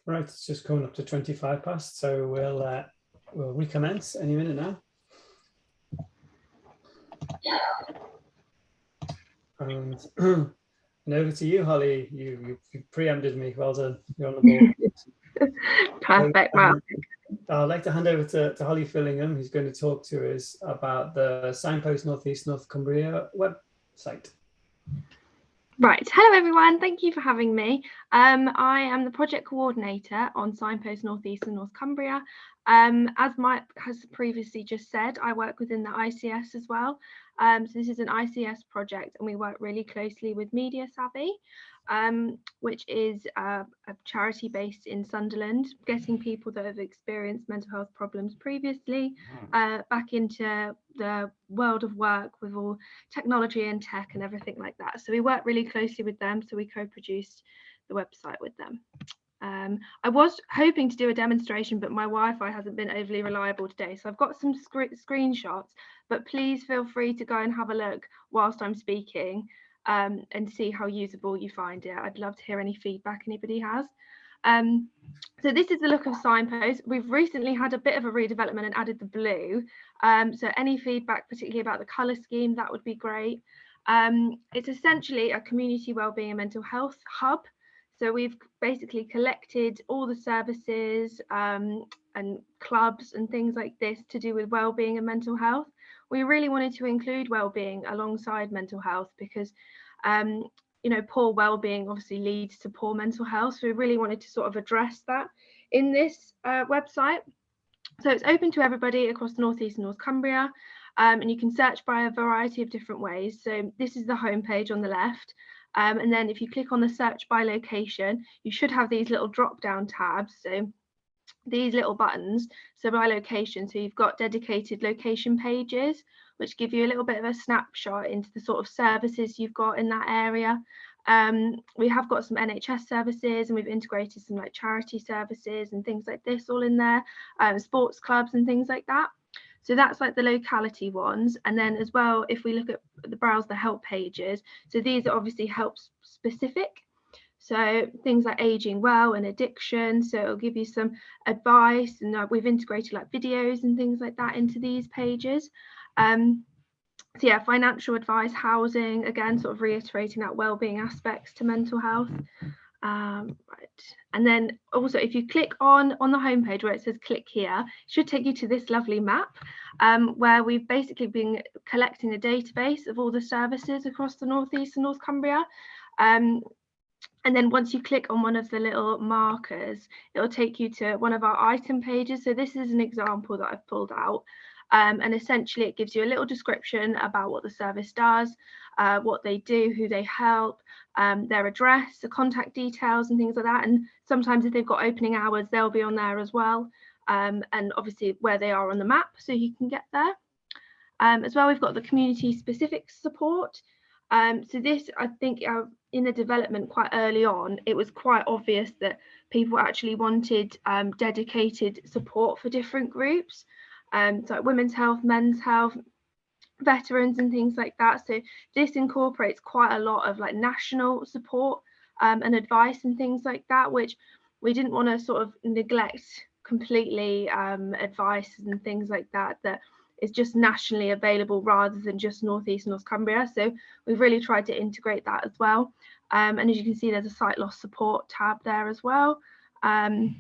Right, it's just coming up to 25 past, so we'll recommence any minute now. And over to you, Holly. You preempted me. Well done. You're on the board. Perfect. Well, I'd like to hand over to Holly Fillingham, who's going to talk to us about the Signpost North East North Cumbria website. right. Hello, everyone. Thank you for having me. I am the project coordinator on Signpost North East and North Cumbria. As Mike has previously just said, I work within the ICS as well. So this is an ICS project, and we work really closely with Media Savvy, which is a charity based in Sunderland, getting people that have experienced mental health problems previously back into the world of work with all technology and tech and everything like that. So we work really closely with them. So we co-produced the website with them. I was hoping to do a demonstration, but my Wi-Fi hasn't been overly reliable today. So I've got some screenshots, but please feel free to go and have a look whilst I'm speaking and see how usable you find it. I'd love to hear any feedback anybody has. So this is the look of Signpost. We've recently had a bit of a redevelopment and added the blue. So any feedback, particularly about the colour scheme, that would be great. It's essentially a community wellbeing and mental health hub. So we've basically collected all the services and clubs and things like this to do with wellbeing and mental health. We really wanted to include wellbeing alongside mental health because, you know, poor wellbeing obviously leads to poor mental health. So we really wanted to sort of address that in this website. So it's open to everybody across the North East and North Cumbria, and you can search by a variety of different ways. So this is the homepage on the left. And then if you click on the search by location, you should have these little drop down tabs. So these little buttons, so by location, so you've got dedicated location pages, which give you a little bit of a snapshot into the sort of services you've got in that area. We have got some NHS services, and we've integrated some like charity services and things like this all in there, sports clubs and things like that. So that's like the locality ones. And then as well, if we look at the browse the help pages, so these are obviously help specific. So things like aging well and addiction. So it'll give you some advice, and we've integrated like videos and things like that into these pages. So yeah, financial advice, housing, again, sort of reiterating that wellbeing aspects to mental health. Right, and then also if you click on the homepage where it says click here, it should take you to this lovely map where we've basically been collecting a database of all the services across the North East and North Cumbria. And then once you click on one of the little markers, it'll take you to one of our item pages. So this is an example that I've pulled out. And essentially it gives you a little description about what the service does, what they do, who they help, their address, the contact details and things like that. And sometimes if they've got opening hours, they'll be on there as well. And obviously where they are on the map, so you can get there. As well, we've got the community specific support. So this, I think in the development quite early on, it was quite obvious that people actually wanted dedicated support for different groups. So like women's health, men's health, veterans and things like that. So this incorporates quite a lot of like national support and advice and things like that, which we didn't want to sort of neglect completely, advice and things like that is just nationally available rather than just North East North Cumbria. So we've really tried to integrate that as well. And as you can see, there's a sight loss support tab there as well. So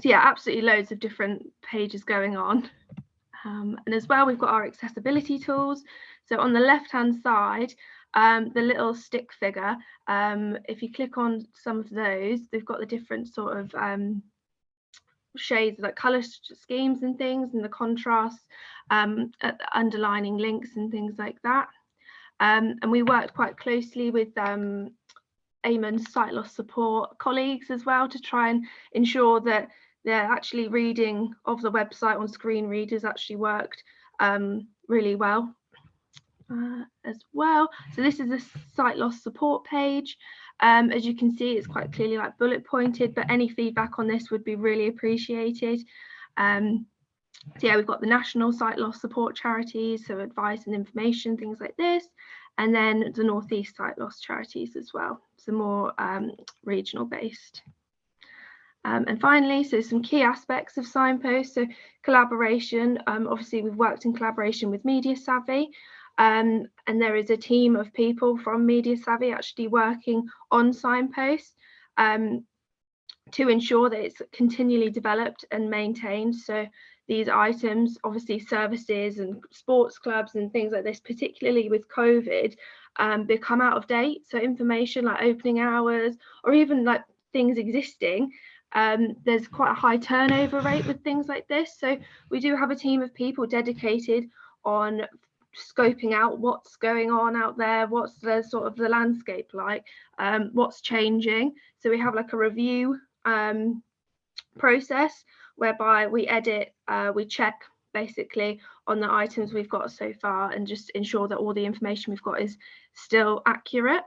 yeah, absolutely loads of different pages going on. And as well, we've got our accessibility tools. So on the left-hand side, the little stick figure, if you click on some of those, they've got the different sort of shades, like colour schemes and things, and the contrasts, underlining links and things like that. And we worked quite closely with Eamon's sight loss support colleagues as well to try and ensure that they're actually reading of the website on screen readers actually worked really well as well. So this is a sight loss support page. As you can see, it's quite clearly like bullet pointed, but any feedback on this would be really appreciated. So yeah, we've got the national sight loss support charities, so advice and information, things like this, and then the North East sight loss charities as well, so more regional based. And finally, so some key aspects of Signpost. So collaboration, obviously we've worked in collaboration with Media Savvy, and there is a team of people from Media Savvy actually working on Signpost to ensure that it's continually developed and maintained. So these items, obviously services and sports clubs and things like this, particularly with COVID, become out of date. So information like opening hours or even like things existing, there's quite a high turnover rate with things like this. So we do have a team of people dedicated on scoping out what's going on out there, what's the sort of the landscape like, what's changing. So we have like a review process whereby we edit, we check basically on the items we've got so far and just ensure that all the information we've got is still accurate.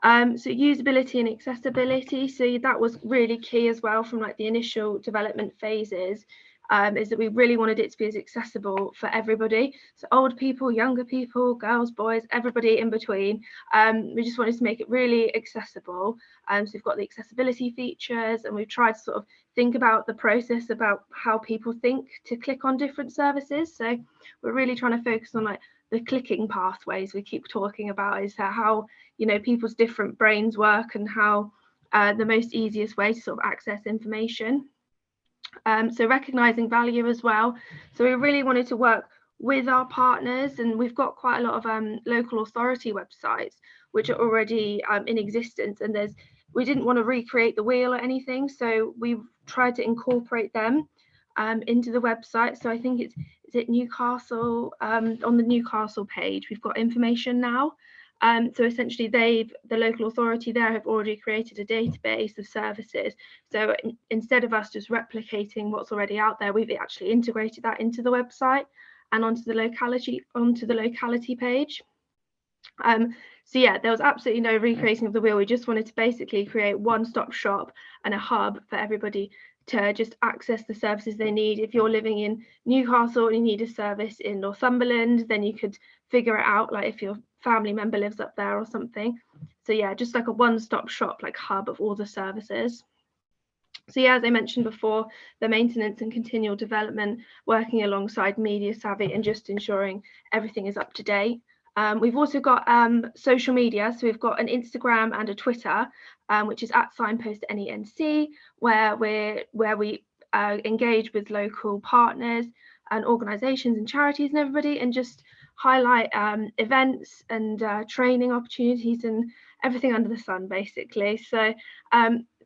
So usability and accessibility, so that was really key as well from like the initial development phases, is that we really wanted it to be as accessible for everybody. So old people, younger people, girls, boys, everybody in between. We just wanted to make it really accessible. So we've got the accessibility features, and we've tried to sort of think about the process about how people think to click on different services. So we're really trying to focus on like the clicking pathways we keep talking about, is how, you know, people's different brains work and how the most easiest way to sort of access information. So recognizing value as well. So we really wanted to work with our partners, and we've got quite a lot of local authority websites which are already in existence, and we didn't want to recreate the wheel or anything, so we tried to incorporate them into the website. So I think is it Newcastle, on the Newcastle page we've got information now. So essentially the local authority there have already created a database of services. So instead of us just replicating what's already out there, we've actually integrated that into the website and onto the locality page. So yeah, there was absolutely no recreating of the wheel. We just wanted to basically create one-stop shop and a hub for everybody to just access the services they need. If you're living in Newcastle and you need a service in Northumberland, then you could figure it out, like if your family member lives up there or something. So yeah, just like a one-stop shop, like hub of all the services. So yeah, as I mentioned before, the maintenance and continual development, working alongside Media Savvy and just ensuring everything is up to date. We've also got social media, so we've got an Instagram and a Twitter, which is at Signpost NENC, where we engage with local partners and organisations and charities and everybody, and just highlight events and training opportunities and everything under the sun, basically. So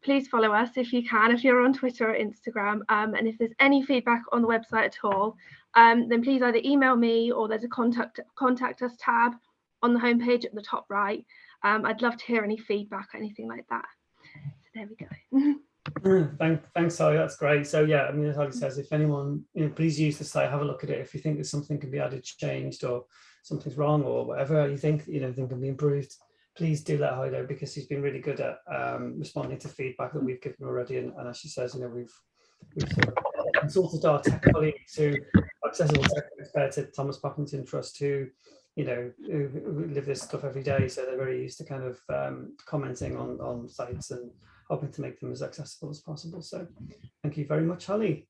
please follow us if you can, if you're on Twitter or Instagram, and if there's any feedback on the website at all, then please either email me, or there's a contact us tab on the homepage at the top right. I'd love to hear any feedback or anything like that. So there we go. Thanks, Sally. That's great. So yeah, I mean, as Sally says, if anyone, please use the site, have a look at it. If you think that something can be added, changed, or something's wrong, or whatever you think, thing can be improved, please do let her know, because she's been really good at responding to feedback that we've given already. And as she says, we've sort of consulted our tech colleagues who accessible tech expert at Thomas Pocklington Trust, who live this stuff every day, so they're very used to kind of commenting on sites and hoping to make them as accessible as possible. So thank you very much, Holly.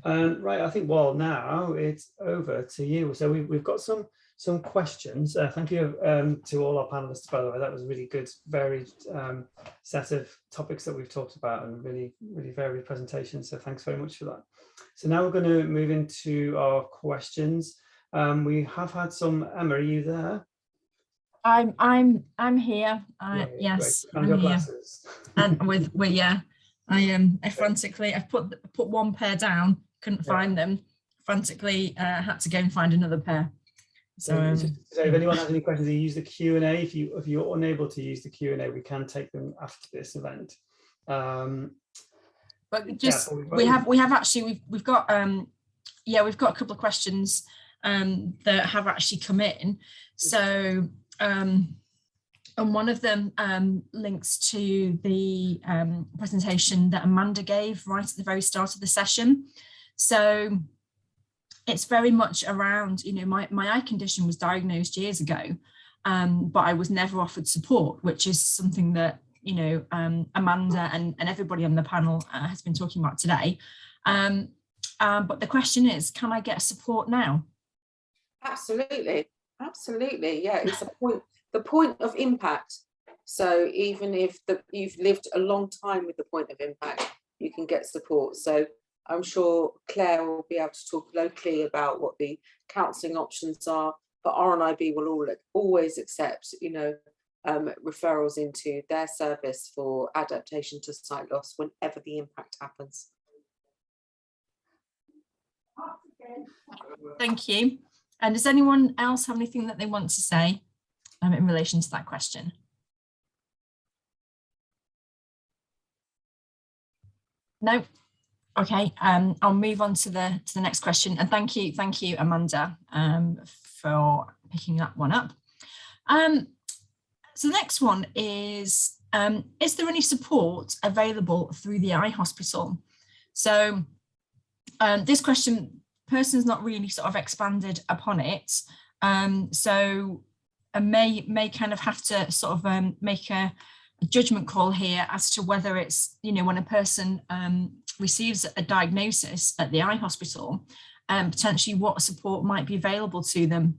Right, I think now it's over to you. So we've got some questions. Thank you to all our panelists, by the way. That was a really good, varied set of topics that we've talked about, and really, really varied presentations. So thanks very much for that. So now we're going to move into our questions. We have had some. Emma, are you there? I'm here. Yes, and your glasses. And I frantically I've put one pair down, couldn't find them. Frantically had to go and find another pair. So if anyone has any questions, you use the Q&A. If you're unable to use the Q&A, we can take them after this event. But just we've got a couple of questions that have actually come in. So and one of them links to the presentation that Amanda gave right at the very start of the session. So it's very much around, my eye condition was diagnosed years ago, but I was never offered support, which is something that you know, Amanda and everybody on the panel has been talking about today. But the question is, can I get support now? Absolutely, absolutely. Yeah, it's the point of impact. So even if you've lived a long time with the point of impact, you can get support. So I'm sure Claire will be able to talk locally about what the counselling options are, but RNIB will always accept, you know, referrals into their service for adaptation to sight loss whenever the impact happens. Thank you. And does anyone else have anything that they want to say in relation to that question? No. Okay. I'll move on to the next question. And thank you, Amanda, for picking that one up. So the next one is there any support available through the eye hospital? So this question, person's not really sort of expanded upon it. So I may kind of have to sort of make a judgment call here as to whether it's, you know, when a person receives a diagnosis at the eye hospital, potentially what support might be available to them.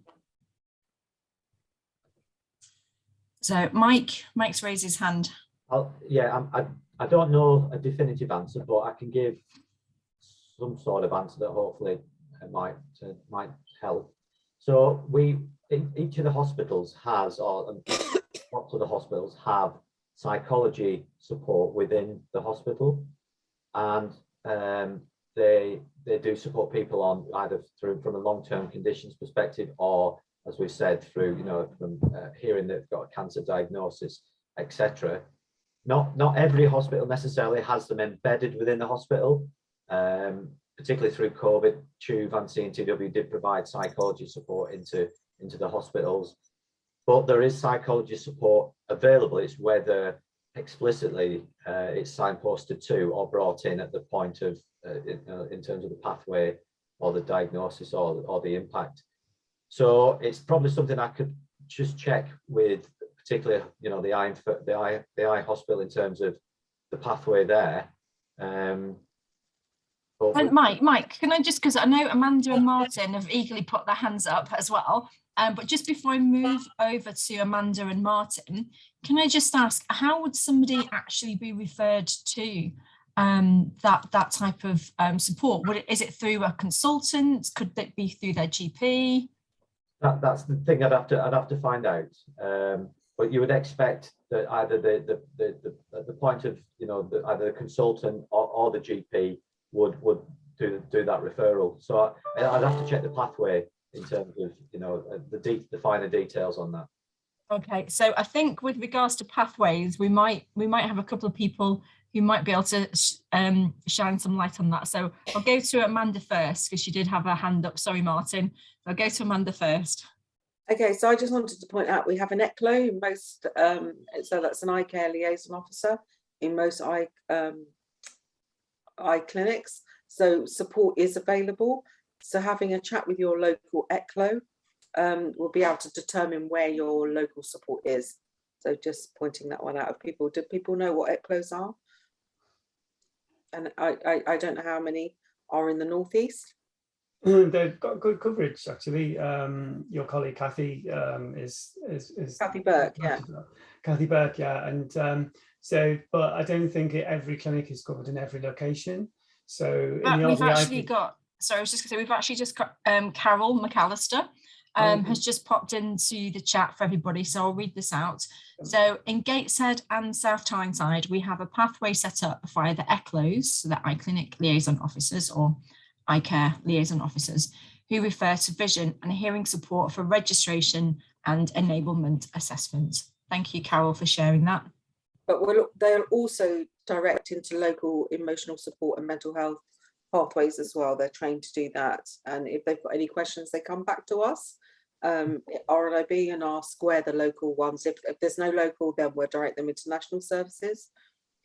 So Mike's raised his hand. I don't know a definitive answer, but I can give some sort of answer that hopefully might help. So each of the hospitals has, or lots of the hospitals have, psychology support within the hospital, and they do support people on either from a long-term conditions perspective, or, as we've said, through, you know, from hearing they've got a cancer diagnosis, etc. Not every hospital necessarily has them embedded within the hospital. Particularly through COVID, CHUV and CNTW did provide psychology support into the hospitals, but there is psychology support available. It's whether explicitly it's signposted to or brought in at the point of in terms of the pathway or the diagnosis or the impact. So it's probably something I could just check with, particularly, you know, the eye hospital in terms of the pathway there. And Mike, can I just, because I know Amanda and Martin have eagerly put their hands up as well, but just before I move over to Amanda and Martin, can I just ask, how would somebody actually be referred to that type of support? Is it through a consultant? Could it be through their GP? That's the thing I'd have to find out. But you would expect that either the point of, you know, either the consultant or the GP would do that referral. So I'd have to check the pathway in terms of, you know, the finer details on that. Okay, so I think with regards to pathways, we might have a couple of people who might be able to shine some light on that. So I'll go to Amanda first, because she did have her hand up. Sorry, Martin. I'll go to Amanda first. Okay, so I just wanted to point out we have an ECLO in most, so that's an eye care liaison officer in most eye clinics. So support is available. So having a chat with your local ECLO will be able to determine where your local support is. So just pointing that one out. Do people know what ECLOs are? And I don't know how many are in the northeast. They've got good coverage, actually. Your colleague Kathy is Kathy Burke, yeah. Kathy Burke, yeah. And so, but I don't think every clinic is covered in every location. So we've actually got, sorry, I was just going to say, we've actually just got Carol McAllister has just popped into the chat for everybody, so I'll read this out. So in Gateshead and South Tyneside, we have a pathway set up via the ECLOs, so the eye clinic liaison officers or eye care liaison officers, who refer to vision and hearing support for registration and enablement assessment. Thank you, Carol, for sharing that. But they'll also direct into local emotional support and mental health pathways as well. They're trained to do that. And if they've got any questions, they come back to us, RNIB, and ask where the local ones. If there's no local, then we'll direct them into national services.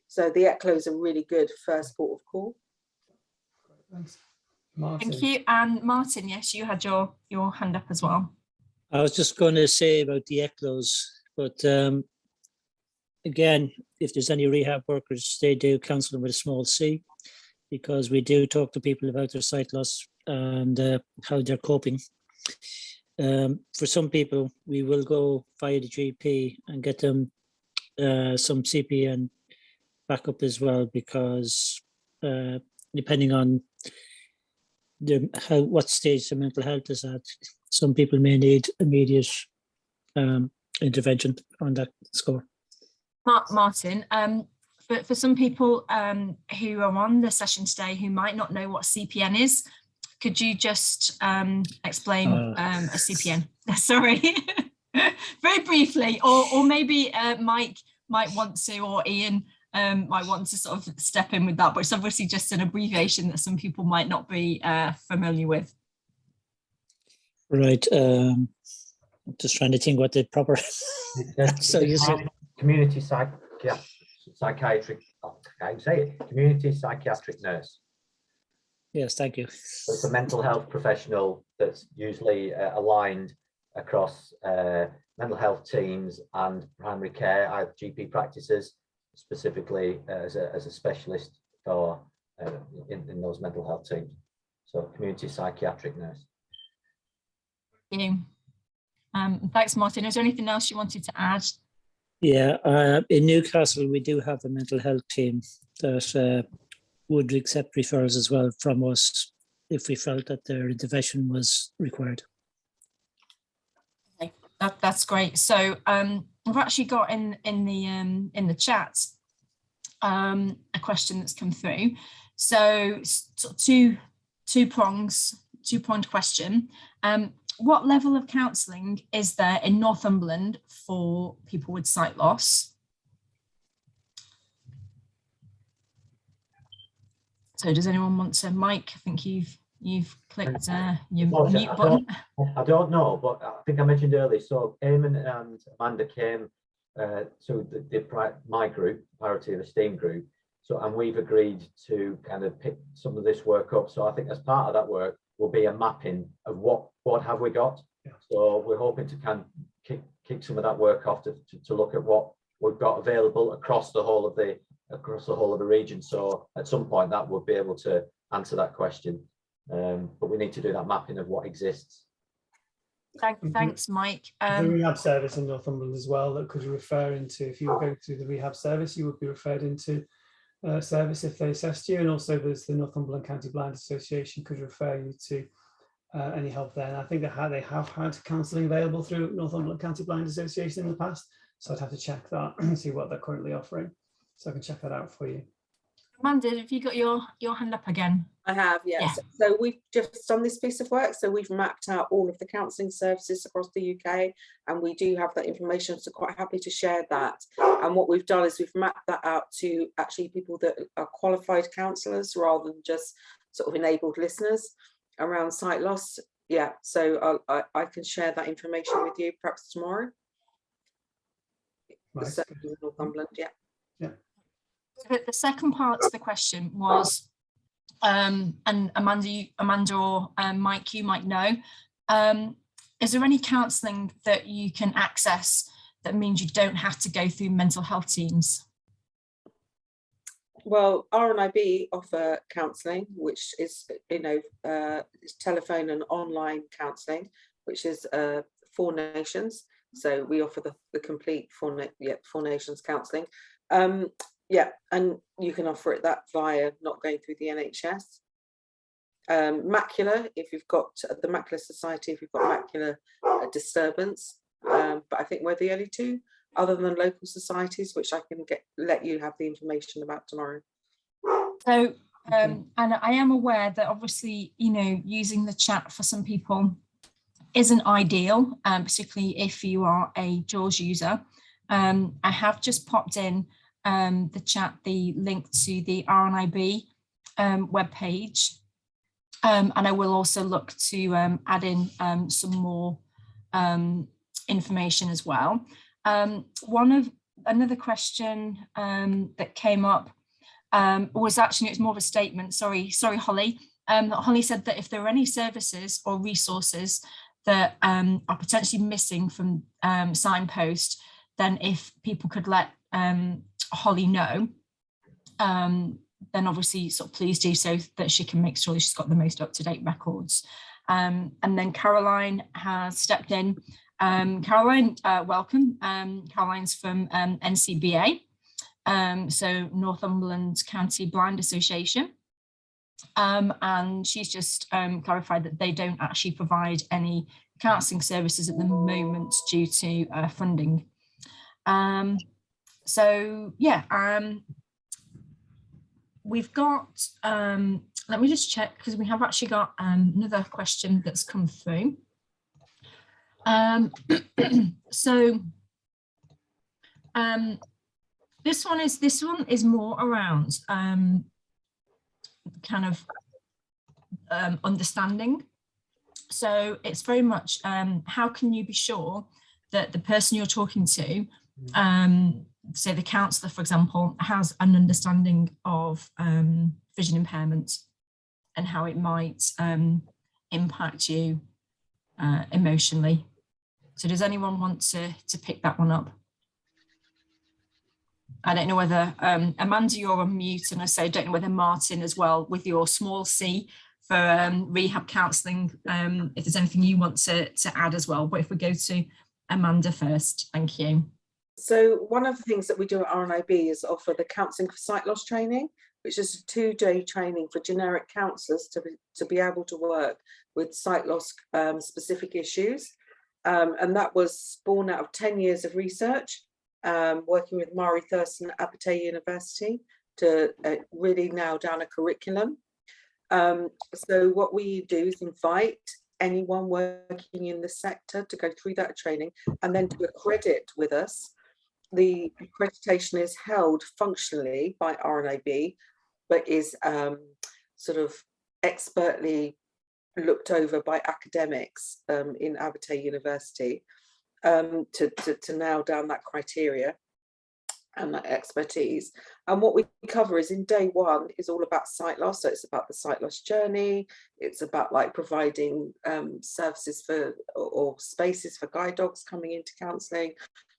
So the ECLOs are really good first port of call. Thanks. Martin. Thank you. And Martin, yes, you had your hand up as well. I was just going to say about the ECLOs, but again, if there's any rehab workers, they do counselling with a small c, because we do talk to people about their sight loss and how they're coping. For some people, we will go via the GP and get them some CPN backup as well, because depending on what stage the mental health is at, some people may need immediate intervention on that score. Martin, for some people who are on the session today who might not know what CPN is, could you just explain a CPN? Sorry, very briefly, or maybe Mike might want to, or Iain might want to sort of step in with that, but it's obviously just an abbreviation that some people might not be familiar with. Right. Just trying to think what the proper. So you said community psychiatric. I can say it. Community psychiatric nurse. Yes, thank you. So it's a mental health professional that's usually aligned across mental health teams and primary care, either GP practices, specifically as a specialist for in those mental health teams. So community psychiatric nurse. Thank you. Thanks, Martin. Is there anything else you wanted to add? Yeah, in Newcastle, we do have a mental health team that would accept referrals as well from us if we felt that their intervention was required. Okay, that's great. So we've actually got in the chat a question that's come through. So two-pronged question. What level of counselling is there in Northumberland for people with sight loss? So does anyone want to, Mike, I think you've clicked your mute button. I don't know, but I think I mentioned earlier, so Eamon and Amanda came to my group, Priority of Esteem group, so, and we've agreed to kind of pick some of this work up. So I think as part of that work will be a mapping of what have we got. Yeah. So we're hoping to kind of kick some of that work off to look at what we've got available across the whole of the region. So at some point that will be able to answer that question, but we need to do that mapping of what exists. Thanks, Mike. The rehab service in Northumberland as well, that could refer into, if you were going through the rehab service, you would be referred into service if they assessed you, and also there's the Northumberland County Blind Association could refer you to any help there. And I think that they have had counselling available through Northumberland County Blind Association in the past, so I'd have to check that and see what they're currently offering, so I can check that out for you. Amanda, have you got your hand up again? I have, yes. Yeah. So we've just done this piece of work. So we've mapped out all of the counselling services across the UK, and we do have that information, so quite happy to share that. And what we've done is we've mapped that out to actually people that are qualified counsellors rather than just sort of enabled listeners around sight loss. Yeah, so I can share that information with you perhaps tomorrow. Right. So Northumberland, yeah. Yeah. The second part of the question was, and Amanda or Mike, you might know, is there any counselling that you can access that means you don't have to go through mental health teams? Well, RNIB offer counselling, which is, it's telephone and online counselling, which is 4 nations. So we offer the complete 4 nations counselling. Yeah, and you can offer it that via not going through the NHS. Macular, if you've got the Macular Society, if you've got macular disturbance, but I think we're the only 2 other than local societies, which I can let you have the information about tomorrow. So, and I am aware that obviously, using the chat for some people isn't ideal, particularly if you are a JAWS user. I have just popped in the chat the link to the RNIB webpage, and I will also look to add in some more information as well. Another question that came up was actually, it's more of a statement. Sorry, Holly. Holly said that if there are any services or resources that are potentially missing from Signpost, then if people could let Holly know, then obviously sort of please do so that she can make sure that she's got the most up-to-date records. And then Caroline has stepped in. Caroline, welcome. Caroline's from NCBA, so Northumberland County Blind Association. And she's just clarified that they don't actually provide any counselling services at the moment due to funding. So yeah, we've got, let me just check, because we have actually got another question that's come through. So this one is more around kind of understanding. So it's very much how can you be sure that the person you're talking to, say the counsellor, for example, has an understanding of vision impairment and how it might impact you emotionally. So does anyone want to pick that one up? I don't know whether, Amanda, you're on mute, and I don't know whether Martin as well, with your small c for rehab counselling, if there's anything you want to add as well. But if we go to Amanda first, thank you. So one of the things that we do at RNIB is offer the Counselling for Sight Loss training, which is a 2-day training for generic counsellors to be able to work with sight loss specific issues. And that was born out of 10 years of research, working with Marley Thurston at Abertay University to really nail down a curriculum. So what we do is invite anyone working in the sector to go through that training and then to accredit with us. The accreditation is held functionally by RNIB, but is sort of expertly looked over by academics in Abertay University to nail down that criteria and that expertise. And what we cover is in day one is all about sight loss. So it's about the sight loss journey. It's about like providing services for or spaces for guide dogs coming into counselling,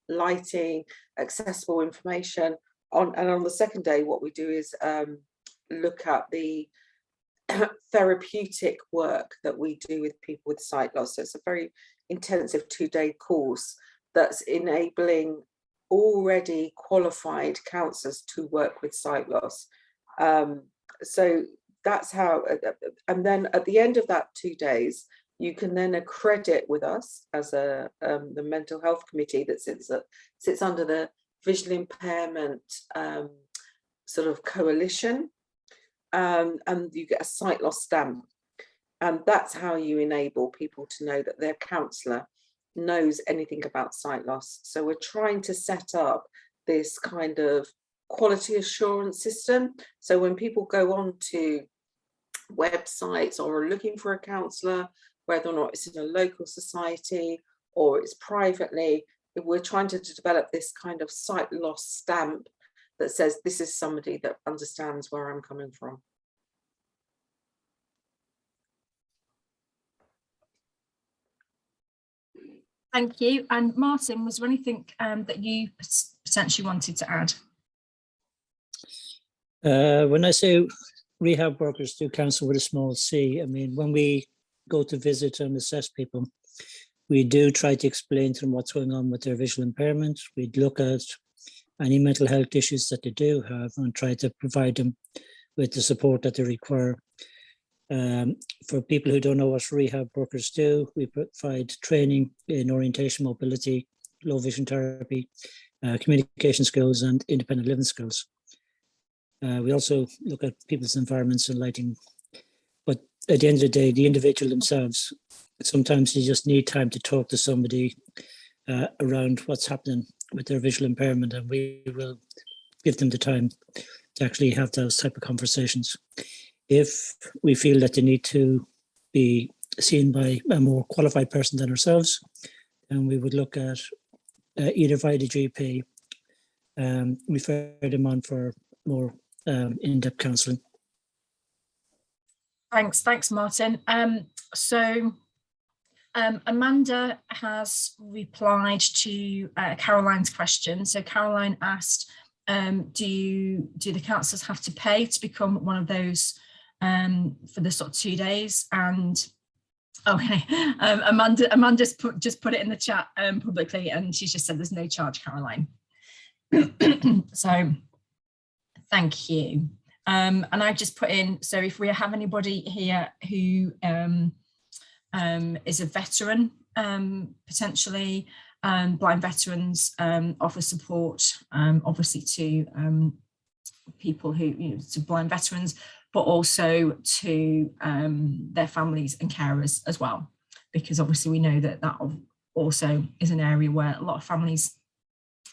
lighting, accessible information. And on the second day, what we do is look at the therapeutic work that we do with people with sight loss. So it's a very intensive 2-day course that's enabling already qualified counsellors to work with sight loss. So that's how, and then at the end of that 2 days, you can then accredit with us as the mental health committee that sits under the visual impairment sort of coalition, and you get a sight loss stamp. And that's how you enable people to know that their counsellor knows anything about sight loss. So we're trying to set up this kind of quality assurance system. So when people go on to websites or are looking for a counsellor, whether or not it's in a local society or it's privately, we're trying to develop this kind of sight loss stamp that says this is somebody that understands where I'm coming from. Thank you. And Martin, was there anything that you potentially wanted to add? When I say rehab workers do counsel with a small c, I mean, when we go to visit and assess people, we do try to explain to them what's going on with their visual impairment. We'd look at any mental health issues that they do have and try to provide them with the support that they require. For people who don't know what rehab workers do, we provide training in orientation, mobility, low vision therapy, communication skills and independent living skills. We also look at people's environments and lighting. But at the end of the day, the individual themselves, sometimes you just need time to talk to somebody around what's happening with their visual impairment, and we will give them the time to actually have those type of conversations. If we feel that they need to be seen by a more qualified person than ourselves, then we would look at either via the GP, refer them on for more in-depth counselling. Thanks, Martin. So Amanda has replied to Caroline's question. So Caroline asked, do the counsellors have to pay to become one of those for the sort of 2 days? And okay, Amanda just put it in the chat publicly, and she's just said there's no charge, Caroline. So thank you. And I've just put in, so if we have anybody here who is a veteran, potentially, blind veterans offer support, obviously to people who, you know, to blind veterans, but also to their families and carers as well, because obviously we know that that also is an area where a lot of families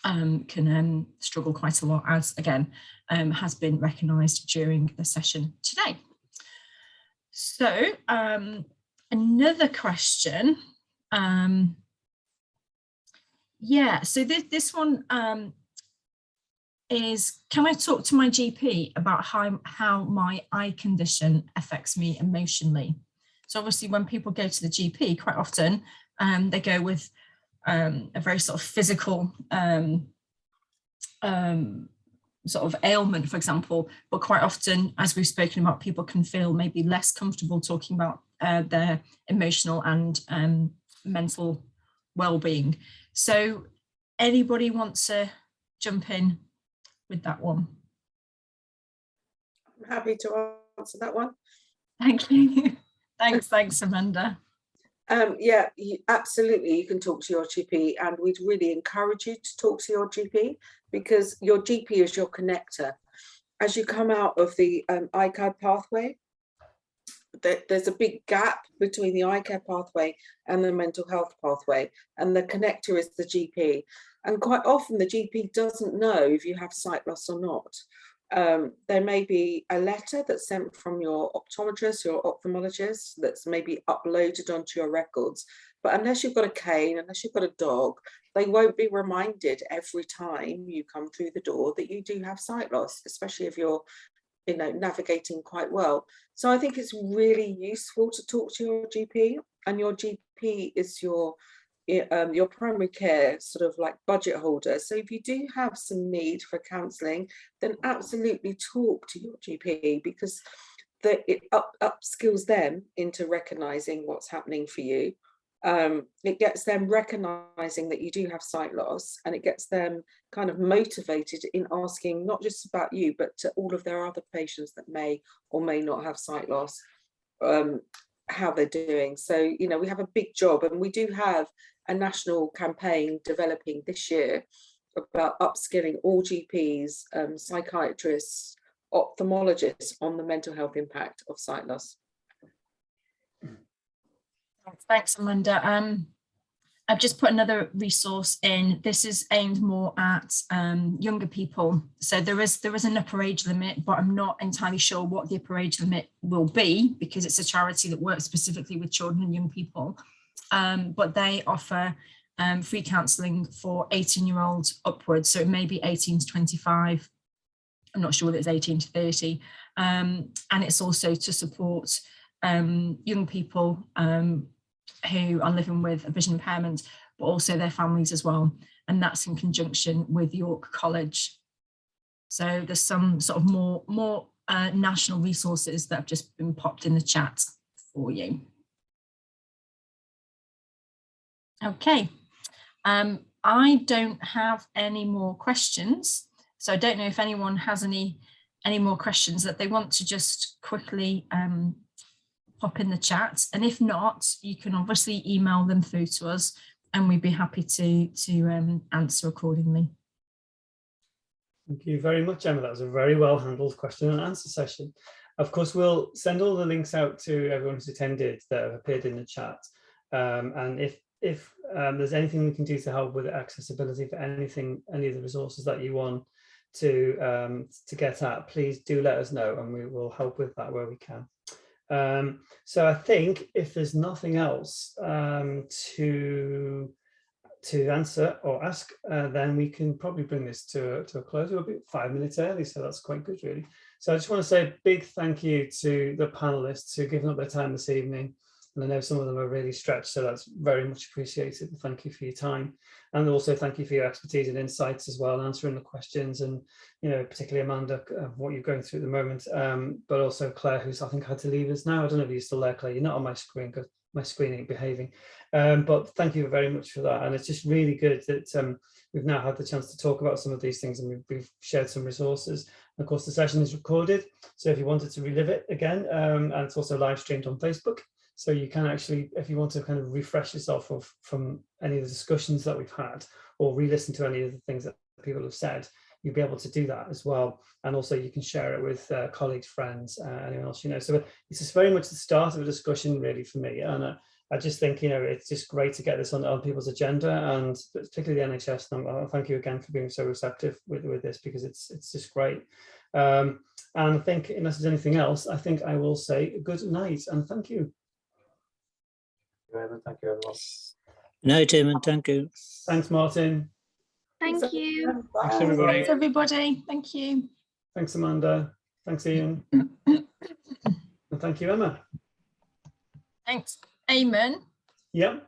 can struggle quite a lot, as again has been recognised during the session today. So another question, yeah, so this one is, can I talk to my GP about how my eye condition affects me emotionally? So obviously when people go to the GP, quite often they go with a very sort of physical sort of ailment, for example, but quite often, as we've spoken about, people can feel maybe less comfortable talking about their emotional and mental well-being. So anybody wants to jump in with that one? I'm happy to answer that one. Thank you. Thanks, Amanda. Yeah, absolutely, you can talk to your GP, and we'd really encourage you to talk to your GP, because your GP is your connector. As you come out of the ICAD pathway, there's a big gap between the eye care pathway and the mental health pathway, and the connector is the GP. And quite often the GP doesn't know if you have sight loss or not. There may be a letter that's sent from your optometrist or ophthalmologist that's maybe uploaded onto your records, but unless you've got a cane, unless you've got a dog, they won't be reminded every time you come through the door that you do have sight loss, especially if you're, you know, navigating quite well. So I think it's really useful to talk to your GP, and your GP is your primary care sort of like budget holder. So if you do have some need for counselling, then absolutely talk to your GP, because it upskills them into recognising what's happening for you. It gets them recognising that you do have sight loss, and it gets them kind of motivated in asking not just about you, but to all of their other patients that may or may not have sight loss, how they're doing. So, you know, we have a big job, and we do have a national campaign developing this year about upskilling all GPs, psychiatrists, ophthalmologists on the mental health impact of sight loss. Thanks, Amanda. I've just put another resource in. This is aimed more at younger people. So there is an upper age limit, but I'm not entirely sure what the upper age limit will be, because it's a charity that works specifically with children and young people. But they offer free counselling for 18-year-olds upwards. So it may be 18 to 25. I'm not sure whether it's 18 to 30. And it's also to support young people who are living with a vision impairment, but also their families as well. And that's in conjunction with York College. So there's some sort of more national resources that have just been popped in the chat for you. Okay, I don't have any more questions. So I don't know if anyone has any more questions that they want to just quickly pop in the chat, and if not, you can obviously email them through to us, and we'd be happy to answer accordingly. Thank you very much, Emma. That was a very well handled question and answer session. Of course, we'll send all the links out to everyone who's attended that have appeared in the chat. And if there's anything we can do to help with accessibility for any of the resources that you want to get at, please do let us know, and we will help with that where we can. So I think if there's nothing else to answer or ask, then we can probably bring this to a close. We'll be 5 minutes early, so that's quite good, really. So I just want to say a big thank you to the panelists who have given up their time this evening And I know some of them are really stretched, so that's very much appreciated. Thank you for your time. And also thank you for your expertise and insights as well, and answering the questions, and, you know, particularly Amanda, what you're going through at the moment, but also Claire, who's I think had to leave us now. I don't know if you're still there, Claire. You're not on my screen because my screen ain't behaving. But thank you very much for that. And it's just really good that we've now had the chance to talk about some of these things, and we've shared some resources. And of course, the session is recorded, so if you wanted to relive it again, and it's also live streamed on Facebook. So you can actually, if you want to kind of refresh yourself from any of the discussions that we've had, or re-listen to any of the things that people have said, you'll be able to do that as well. And also you can share it with colleagues, friends, anyone else you know. So it's just very much the start of a discussion really for me. And I just think, you know, it's just great to get this on people's agenda, and particularly the NHS. And thank you again for being so receptive with this, because it's just great. And I think, unless there's anything else, I think I will say good night and thank you. Thank you, everyone. Good night, Eamon. Thank you. Thanks, Martin. Thank you. Thanks, everybody. Thanks, everybody. Thank you. Thanks, Amanda. Thanks, Iain. And thank you, Emma. Thanks, Eamon. Yep.